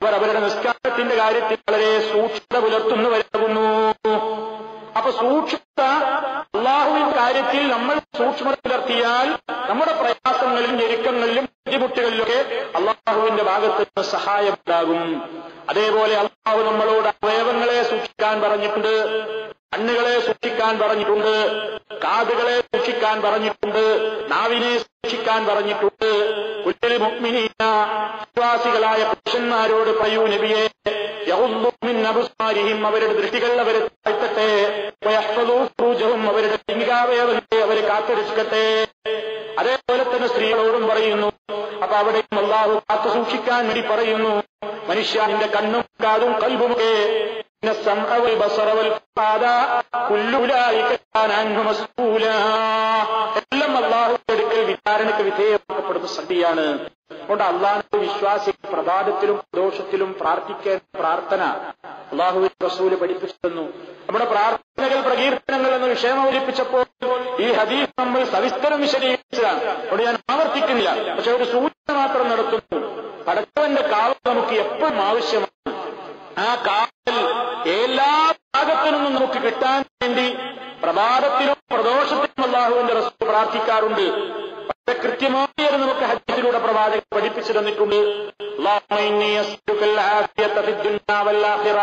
അവർ അവരുടെ നിസ്കാരത്തിന്റെ കാര്യത്തിൽ വളരെ സൂക്ഷ്മത പുലർത്തുന്നവരാകുന്നു. അപ്പൊ സൂക്ഷ്മത, അല്ലാഹുവിന്റെ കാര്യത്തിൽ നമ്മൾ സൂക്ഷ്മത പുലർത്തിയാൽ നമ്മുടെ പ്രയാസങ്ങളിലും ഞെരുക്കങ്ങളിലും ബുദ്ധിമുട്ടുകളിലൊക്കെ അല്ലാഹുവിന്റെ ഭാഗത്ത് നിന്ന് സഹായം ഉണ്ടാകും. അതേപോലെ അല്ലാഹു നമ്മളോട് അവയവങ്ങളെ സൂക്ഷിക്കാൻ പറഞ്ഞിട്ടുണ്ട്, കണ്ണുകളെ സൂക്ഷിക്കാൻ പറഞ്ഞിട്ടുണ്ട്, കാതുകളെ സൂക്ഷിക്കാൻ പറഞ്ഞിട്ടുണ്ട്, നാവിനെ സൂക്ഷിക്കാൻ പറഞ്ഞിട്ടുണ്ട്. കുല്ലൽ മുഅ്മിനീന, വിശ്വാസികളായ പുരുഷന്മാരോട് പറയൂ നബിയെ, യഗ്ളൂ മിൻ അബ്സാരിഹിം, അവരുടെ ദൃഷ്ടികൾ അവരെ താഴ്ത്തട്ടെ, വയഹ്ഫളൂ ഫുറൂജഹും, അവരുടെ ലിംഗാവയവങ്ങളെ അവരെ കാത്തുരക്ഷിക്കട്ടെ. അതേപോലെ തന്നെ സ്ത്രീകളോടും പറയുന്നു. അപ്പൊ അവിടെയും അല്ലാഹു കാത്തു സൂക്ഷിക്കാൻ വേണ്ടി പറയുന്നു. മനുഷ്യ, നിന്റെ കണ്ണും കാതും കൽബുമൊക്കെ എല്ലാം അല്ലാഹുവിന്റെ അടുക്കൽ വിചാരണയ്ക്ക് വിധേയമാക്കപ്പെടുന്ന സത്യമാണ്. അതുകൊണ്ട് അല്ലാഹുവിന്റെ വിശ്വാസി പ്രഭാതത്തിലും ദോഷത്തിലും പ്രാർത്ഥിക്കാൻ പ്രാർത്ഥന അല്ലാഹുവിന്റെ റസൂൽ പഠിപ്പിച്ചു തന്നു. നമ്മുടെ പ്രാർത്ഥനകൾ പ്രകീർത്തനങ്ങൾ എന്ന വിഷയം അവതരിപ്പിച്ചപ്പോൾ ഈ ഹദീസ് നമ്മൾ സവിസ്തരം വിശദീകരിച്ചതാണ്. അതുകൊണ്ട് ഞാൻ ആവർത്തിക്കുന്നില്ല. പക്ഷെ ഒരു സൂചന മാത്രം നടത്തുന്നു. പടച്ചവന്റെ കാവൽ നമുക്ക് എപ്പോഴും ആവശ്യമാണ്. ആ കാവൽ എല്ലാ ഭാഗത്തു നിന്നും നമുക്ക് കിട്ടാൻ വേണ്ടി പ്രഭാതത്തിലും പ്രദോഷത്തിലും അല്ലാഹുവിന്റെ റസൂൽ പ്രാർത്ഥിക്കാറുണ്ട്. വളരെ കൃത്യമായി അത് നമുക്ക് ഹദീസിലൂടെ പ്രവാചകൻ പഠിപ്പിച്ചു തന്നിട്ടുണ്ട്. അല്ലാഹുമ്മ ഇന്നി അസ്അലുകൽ ആഫിയത ഫിദ്ദുനിയ വൽ ആഖിറ,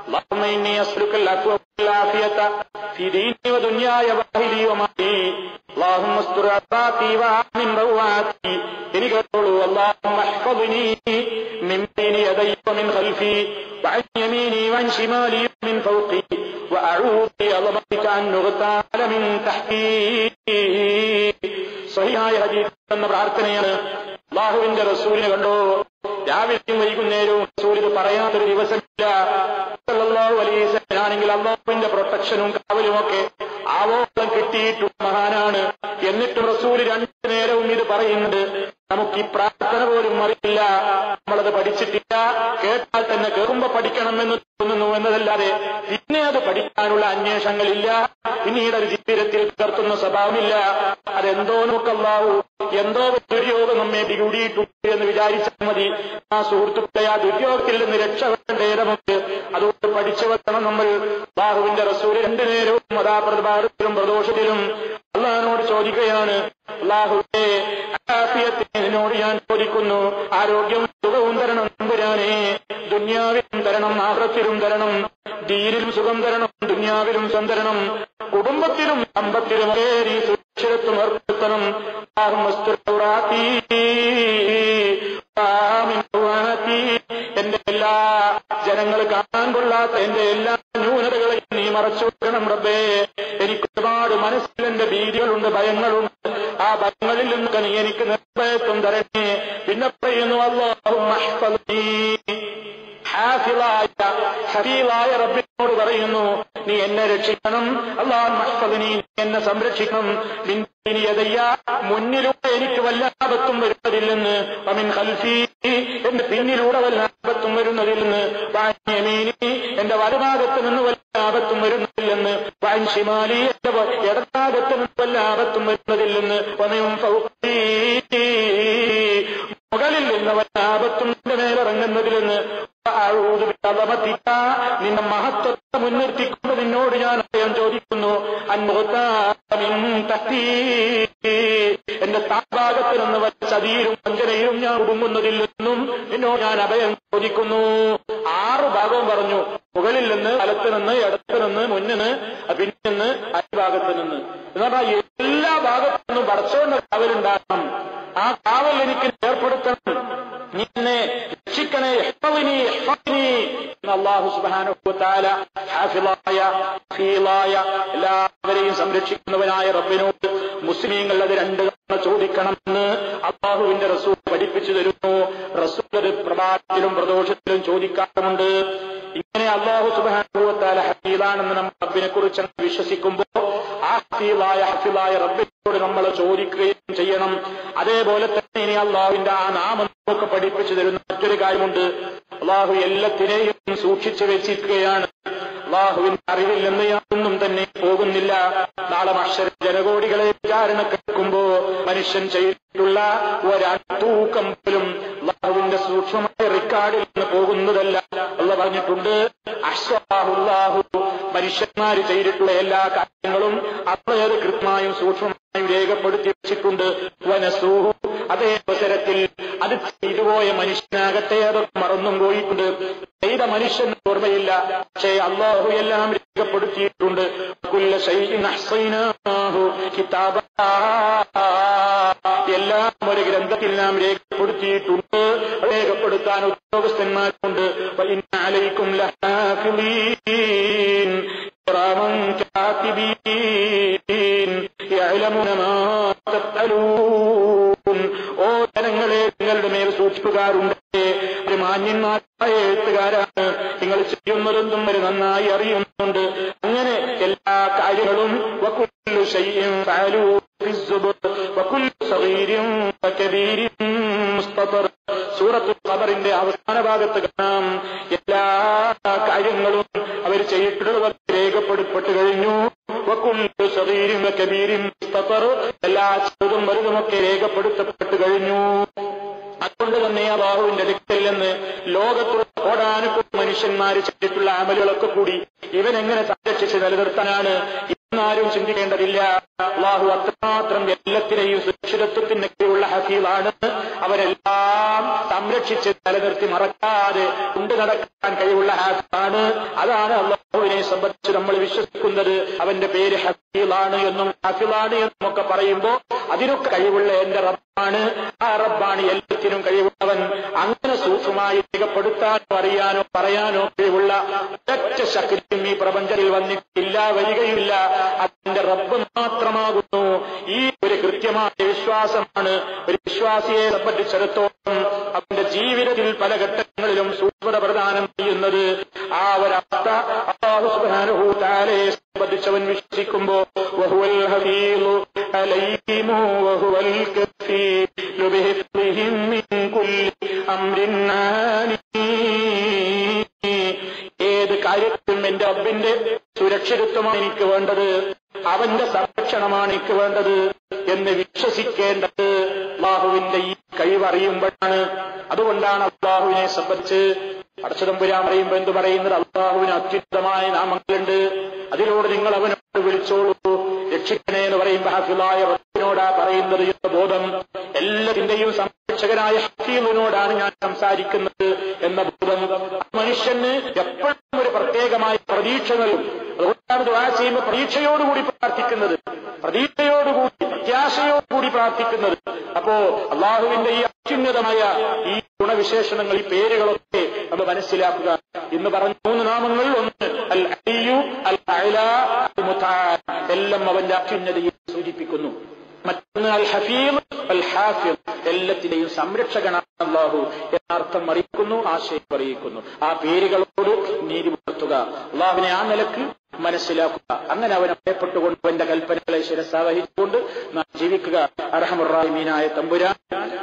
അല്ലാഹുമ്മ ഇന്നി അസ്അലുകൽ അഫ്വ വൽ ആഫിയത ഫീ ദീനി വ ദുനിയായ വ അഹ്ലി വ മാലി, അല്ലാഹുമ്മ അസ്തുർ അസാതി വ ആമിൻ റവാതി. എനിക്ക് കേട്ടോളൂ, അല്ലാഹുമ്മ അഹ്ഫദ്നി മിൻ ബൈനി സ്വഹീഹായ ഹദീസ് എന്ന പ്രാർത്ഥനയാണ്. അല്ലാഹുവിന്റെ റസൂലിനെ കണ്ടോ, രാവിലെയും വൈകുന്നേരവും റസൂൽ ഇത് പറയാത്തൊരു ദിവസമില്ല. സല്ലല്ലാഹു അലൈഹി വസല്ലം ആണെങ്കിൽ അല്ലാഹുവിന്റെ പ്രൊട്ടക്ഷനും കാവലുമൊക്കെ ആവോളം കിട്ടിയിട്ടുള്ള മഹാനാണ്. എന്നിട്ടും റസൂൽ രണ്ടു നേരവും ഇത് പറയുന്നുണ്ട്. നമുക്ക് ഈ പ്രാർത്ഥന പോലും അറിയില്ല, നമ്മളത് പഠിച്ചിട്ടില്ല. കേട്ടാൽ തന്നെ കേൾക്കുമ്പോ പഠിക്കണമെന്ന് തോന്നുന്നു എന്നതല്ലാതെ പിന്നെ അത് പഠിക്കാനുള്ള അന്വേഷണങ്ങളില്ല, പിന്നീട് അത് ജീവിതത്തിൽ പകർത്തുന്ന സ്വഭാവമില്ല. അതെന്തോ നോക്കല്ലാവൂ, എന്തോ ദുര്യോഗം നമ്മെ പിടികൂടിയിട്ടുണ്ട് എന്ന് വിചാരിച്ചാൽ മതി. ആ സുഹൃത്തുക്കളെ, ആ ദുര്യോഗത്തിൽ നിന്ന് രക്ഷപ്പെടേണ്ടേ നമുക്ക്. അതുകൊണ്ട് പഠിച്ചു വെക്കണം നമ്മൾ. അല്ലാഹുവിന്റെ റസൂൽ രണ്ടു നേരവും അതാപ്രഭാതത്തിലും പ്രദോഷത്തിലും അള്ളാഹിനോട് ചോദിക്കുകയാണ്, അല്ലാഹുവേ ആഫിയത്തിനോട് ഞാൻ ചോദിക്കുന്നു, ആരോഗ്യവും സുഖവും തരണം തമ്പുരാനെ, ദുനിയാവിലും തരണം, ആഖിറത്തിലും തരണം, ദീനിലും സുഖം തരണം, ദുനിയാവിലും സുഖം തരണം, കുടുംബത്തിലും സമ്പത്തിലും നീ സുരക്ഷിതത്വം ഏർപ്പെടുത്തണം. എന്റെ എല്ലാ ജനങ്ങൾ കാണാൻ കൊള്ളാത്ത എന്റെ എല്ലാ ന്യൂനതകളെയും നീ മറച്ചു വെക്കണം റബ്ബേ. എനിക്ക് ഒരുപാട് മനസ്സിൽ എന്റെ ഭീതികളുണ്ട്, ഭയങ്ങളുണ്ട്. ആ ഭയങ്ങളിൽ നിന്നൊക്കെ നീ എനിക്ക് നിർഭയത്വം തരണേ. പിന്നെ പറയുന്നു, അല്ലാഹുമ്മ ഹ്ഫദ്നീ, ഹഫീളായ റബ്ബിനോട് പറയുന്നു, നീ എന്നെ രക്ഷിക്കണം. അല്ലാഹുമ്മ ഹ്ഫദ്നീ, എന്നെ സംരക്ഷിക്കണം. മിൻ ബൈനി യദയ്യ, മുന്നിലൂടെ എനിക്ക് വല്ല ആപത്തും വരുന്നതില്ലെന്ന്, വമിൻ ഖൽഫി, എന്റെ പിന്നിലൂടെ വല്ല ആപത്തും വരുന്നതില്ലെന്ന്, വഅൻ യമീനി, എന്റെ വലഭാഗത്ത് നിന്ന് വല്ല ആപത്തും വരുന്നതില്ലെന്ന്, വഅൻ ശിമാലി, എന്റെ ഇടഭാഗത്ത് നിന്ന് വല്ല ആപത്തും വരുന്നതില്ലെന്ന്, വമിൻ ഫൗഖി, മുകളിൽ നിന്ന് വല്ല ആപത്തും എന്റെ മേലിറങ്ങുന്നതിലെന്ന്, നിന്റെ മഹത്വത്തെ മുൻനിർത്തിക്കൊണ്ട് നിന്നോട് ഞാൻ അഭയം ചോദിക്കുന്നു. എന്റെ താഴ്ഭാഗത്ത് നിന്ന് വല്ല ചതിയിലും വഞ്ചനയിലും ഞാൻ ഒടുങ്ങുന്നതിൽ നിന്നും നിന്നോട് ഞാൻ അഭയം ചോദിക്കുന്നു. 6 ഭാഗവും പറഞ്ഞു. മുകളിൽ നിന്ന്, വലത്ത് നിന്ന്, ഇടത്ത് നിന്ന്, മുന്നിന്, പിന്നിന്ന്, അടിഭാഗത്ത് നിന്ന് എന്ന് പറഞ്ഞാൽ എല്ലാ ഭാഗത്തു നിന്നും പടച്ചോന്റെ കാവലുണ്ടാകണം. ആ കാവൽ എനിക്ക് ഏർപ്പെടുത്തണം. നീ എന്നെ രക്ഷിക്കണേ, അല്ലാഹു സുബ്ഹാനഹു വ തആല ഹാഫിളായ ഹഫീളായ എല്ലാവരെയും സംരക്ഷിക്കുന്നവനായ റബ്ബിനോട് മുസ്ലിമീങ്ങൾ അത് 2 തവണ ചോദിക്കണമെന്ന് അല്ലാഹുവിന്റെ റസൂൽ പഠിപ്പിച്ചു തരുന്നു. റസൂൽ അത് പ്രഭാതത്തിലും പ്രദോഷത്തിലും ചോദിക്കാറുമുണ്ട്. ഇങ്ങനെ അല്ലാഹു സുബ്ഹാനഹു വ തആല ഹഫീളാണെന്ന് നമ്മൾ റബ്ബിനെ കുറിച്ച് വിശ്വസിക്കുമ്പോൾ ആ ഹഫീളായ റബ്ബിനോട് നമ്മൾ ചോദിക്കുകയും ചെയ്യണം. അതേപോലെ തന്നെ ഇനി അല്ലാഹുവിന്റെ ആ നാമം നമുക്ക് പഠിപ്പിച്ചു തരുന്ന മറ്റൊരു കാര്യമുണ്ട്. അല്ലാഹു എല്ലാത്തിനെയും സൂക്ഷിച്ചു വെച്ചിരിക്കുകയാണ്. അല്ലാഹുവിന്റെ അറിവിൽ നിന്ന് യാതൊന്നും തന്നെ പോകുന്നില്ല. നാളെ മഹ്ശർ ജനകോടികളെ വിചാരണ കേൾക്കുമ്പോ മനുഷ്യൻ ചെയ്തിട്ടുള്ള ഒരൂക്കം പോലും അല്ലാഹുവിന്റെ സൂക്ഷ്മമായ റെക്കോർഡിൽ നിന്ന് പോകുന്നതല്ല. അല്ലാഹു പറഞ്ഞിട്ടുണ്ട്, അഹ്സാഹുല്ലാഹു, മനുഷ്യന്മാര് ചെയ്തിട്ടുള്ള എല്ലാ കാര്യങ്ങളും അള്ളയത് കൃത്യമായും സൂക്ഷ്മമായും രേഖപ്പെടുത്തി വെച്ചിട്ടുണ്ട്. വനസൂഹു, അതേ അവസരത്തിൽ അത് ചെയ്തുപോയ മനുഷ്യനാകട്ടെ അതൊക്കെ മറന്നും പോയിട്ടുണ്ട്. ചെയ്ത മനുഷ്യന് ഓർമ്മയില്ല, പക്ഷേ അല്ലാഹു എല്ലാം രേഖപ്പെടുത്തിയിട്ടുണ്ട്. കുല്ല ശൈഇൻ അഹ്സൈനാഹു കിതാബാ, എല്ലാം ഒരു ഗ്രന്ഥത്തിൽ നാം രേഖപ്പെടുത്തിയിട്ടുണ്ട്. രേഖപ്പെടുത്താൻ ഉദ്യോഗസ്ഥന്മാരുണ്ട്. വഇന്ന അലൈക്കും ലഹാഫിളീൻ കിറാമൻ കാതിബീൻ യഅലമുന മാ തഫ്അലൂൻ. ഓ ജനങ്ങളെ, നിങ്ങളുടെ മേൽ സൂക്ഷിപ്പുകാരുണ്ട്. ഒരു മാന്യന്മാരായ എഴുത്തുകാരാണ്. നിങ്ങൾ ചെയ്യുന്നതെന്തും അവർ നന്നായി അറിയുന്നുണ്ട്. അങ്ങനെ എല്ലാ കാര്യങ്ങളും വകുല്ലു ശൈഇൻ ഫഅലൂ ഫിസ്സുബർ വകുല്ലു സഗീരിൻ വകബീരിൻ മുസ്തതർ. സൂറത്തുൽ ഖമറിന്റെ അവസാന ഭാഗത്ത് കാണാം, എല്ലാ കാര്യങ്ങളും അവർ ചെയ്തിട്ടുള്ളത് രേഖപ്പെടുത്തപ്പെട്ടു കഴിഞ്ഞു. വകുല്ലു സഗീരിൻ വകബീരിൻ മുസ്തതർ, എല്ലാ ചെറുതും വലുതുമൊക്കെ രേഖപ്പെടുത്തപ്പെട്ടു കഴിഞ്ഞു. അതുകൊണ്ട് തന്നെ അല്ലാഹുവിന്റെ അടുക്കൽ നിന്ന് ലോകത്തുള്ള കോടാനുകോടി മനുഷ്യന്മാർ ചെയ്തിട്ടുള്ള അമലുകളൊക്കെ കൂടി ഇവൻ എങ്ങനെ സംരക്ഷിച്ച് നിലനിർത്താനാണ് എന്നാരും ചിന്തിക്കേണ്ടതില്ല. അല്ലാഹു അത്രമാത്രം എല്ലാത്തിനെയും സുരക്ഷിതത്വത്തിനൊക്കെയുള്ള ഹഫീളാണ്. അവരെല്ലാം സംരക്ഷിച്ച് നിലനിർത്തി മറക്കാതെ കൊണ്ടു നടക്കാൻ കഴിവുള്ള ഹാഫിളാണ്. അതാണ് അല്ലാഹുവിനെ സംബന്ധിച്ച് നമ്മൾ വിശ്വസിക്കുന്നത്. അവന്റെ പേര് ഹഫീളാണ് എന്നും ഹാഫിളാണ് എന്നും ഒക്കെ പറയുമ്പോൾ അതിനൊക്കെ കഴിവുള്ള എന്റെ റബ്ബാണ്. ആ റബ്ബാണ് എല്ലാത്തിനും കഴിവുള്ളവൻ. അങ്ങനെ സൂക്ഷ്മമായി രേഖപ്പെടുത്താനോ അറിയാനോ പറയാനോ കഴിവുള്ള ഒറ്റ ശക്തിയും ഈ പ്രപഞ്ചത്തിൽ വന്നിട്ടില്ല, വരികയില്ല. അതിന്റെ റബ്ബ് മാത്രമാകുന്നു. ഈ ഒരു കൃത്യമായ വിശ്വാസം വിശ്വാസമാണ്. ഒരു വിശ്വാസിയെ സംബന്ധിച്ചിടത്തോളം അവന്റെ ജീവിതത്തിൽ പല ഘട്ടങ്ങളിലും സൂക്ഷ്മത പ്രദാനം ചെയ്യുന്നത് ആ ഒരവസ്ഥ അല്ലാഹു സുബ്ഹാനഹു വ തആലയെ സംബന്ധിച്ചവൻ വിശ്വസിക്കുമ്പോ വഹുവൽ ഹഫീളു അലൈഹിമു വഹുവൽ കഫീലു ബിഹിഫ്ളിഹിം മിൻ കുല്ലി അംരിൻ ആനി. ഏത് കാര്യത്തിലും എന്റെ റബ്ബിന്റെ സുരക്ഷിതത്വമാണ് എനിക്ക് വേണ്ടത്, അവന്റെ സംരക്ഷണമാണ് എനിക്ക് വേണ്ടത് എന്ന് വിശ്വസിക്കേണ്ടത് അല്ലാഹുവിന്റെ ഈ കഴിവറിയുമ്പോഴാണ്. അതുകൊണ്ടാണ് അല്ലാഹുവിനെ സംബന്ധിച്ച് പടച്ചതമ്പുരാൻ പറയുമ്പോൾ എന്ത് പറയുന്നത്? അല്ലാഹുവിന് അത്യുന്നതമായ നാമങ്ങളുണ്ട്, അതിലൂടെ നിങ്ങൾ അവനോട് വിളിച്ചോളൂ. രക്ഷിക്കണേ എന്ന് പറയുമ്പോൾ ഹാഫിളായ റബ്ബിനോടാ പറയുന്നത് എന്ന ബോധം, എല്ലാത്തിന്റെയും സംരക്ഷകനായ ഹഫീളിനോടാണ് ഞാൻ സംസാരിക്കുന്നത് എന്ന ബോധം മനുഷ്യന് എപ്പോഴും ഒരു പ്രത്യേകമായ പ്രതീക്ഷ നൽകും. അതുകൊണ്ടാണ് ദുആ ചെയ്യുമ്പോൾ പ്രതീക്ഷയോടുകൂടി പ്രാർത്ഥിക്കുന്നത്, പ്രതീക്ഷയോടുകൂടി പ്രത്യാശയോടുകൂടി പ്രാർത്ഥിക്കുന്നത്. അപ്പോ അള്ളാഹുവിന്റെ ഈ അത്യുന്നതമായ ഈ ഗുണവിശേഷണങ്ങൾ, ഈ പേരുകളൊക്കെ നമ്മൾ മനസ്സിലാക്കുക. ഇന്ന് പറഞ്ഞ 3 നാമങ്ങൾ, ഒന്ന് അൽ അലിയു, അൽ അഅ്ലാ, അൽ മുതആൽ, എല്ലാം അവന്റെ അത്യുന്നതയെ സൂചിപ്പിക്കുന്നു. മറ്റൊന്ന് അൽ ഹഫീൾ, അൽ ഹാഫിൾ, എല്ലാത്തിന്റെയും സംരക്ഷകനാണ് അല്ലാഹു എന്നർത്ഥം അറിയിക്കുന്നു, ആശയം അറിയിക്കുന്നു. ആ പേരുകളോട് നീതി പുലർത്തുക, അള്ളാഹുവിനെ ആ നിലക്ക് മനസ്സിലാക്കുക. അങ്ങനെ അവനെ ഭയപ്പെട്ടുകൊണ്ട് അവന്റെ കൽപ്പനകളെ ശിരസാവഹിച്ചുകൊണ്ട് നാം ജീവിക്കുക. അർഹമുർ റഹീമീനായ തമ്പുരാൻ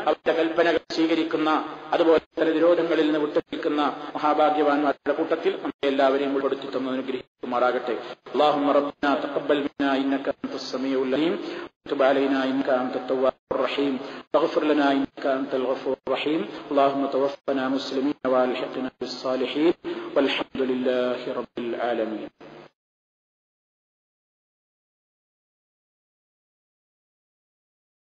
അവന്റെ കൽപ്പനകൾ സ്വീകരിക്കുന്ന, അതുപോലെ തന്നെ വിരോധങ്ങളിൽ നിന്ന് വിട്ടുനിൽക്കുന്ന മഹാഭാഗ്യവാന്മാരുടെ കൂട്ടത്തിൽ നമ്മെ എല്ലാവരെയും ഉൾപ്പെടുത്തി തന്നു അനുഗ്രഹിക്കുമാറാകട്ടെ. അല്ലാഹുമ്മ റബ്ബനാ തഖബ്ബൽ മിന്നാ ഇന്നക അൻതസ് സമീഉൽ അലീം وتب علينا إنك أنت التواب الرحيم واغفر لنا إنك أنت الغفور الرحيم. اللهم توفنا مسلمين والحقنا بالصالحين والحمد لله رب العالمين.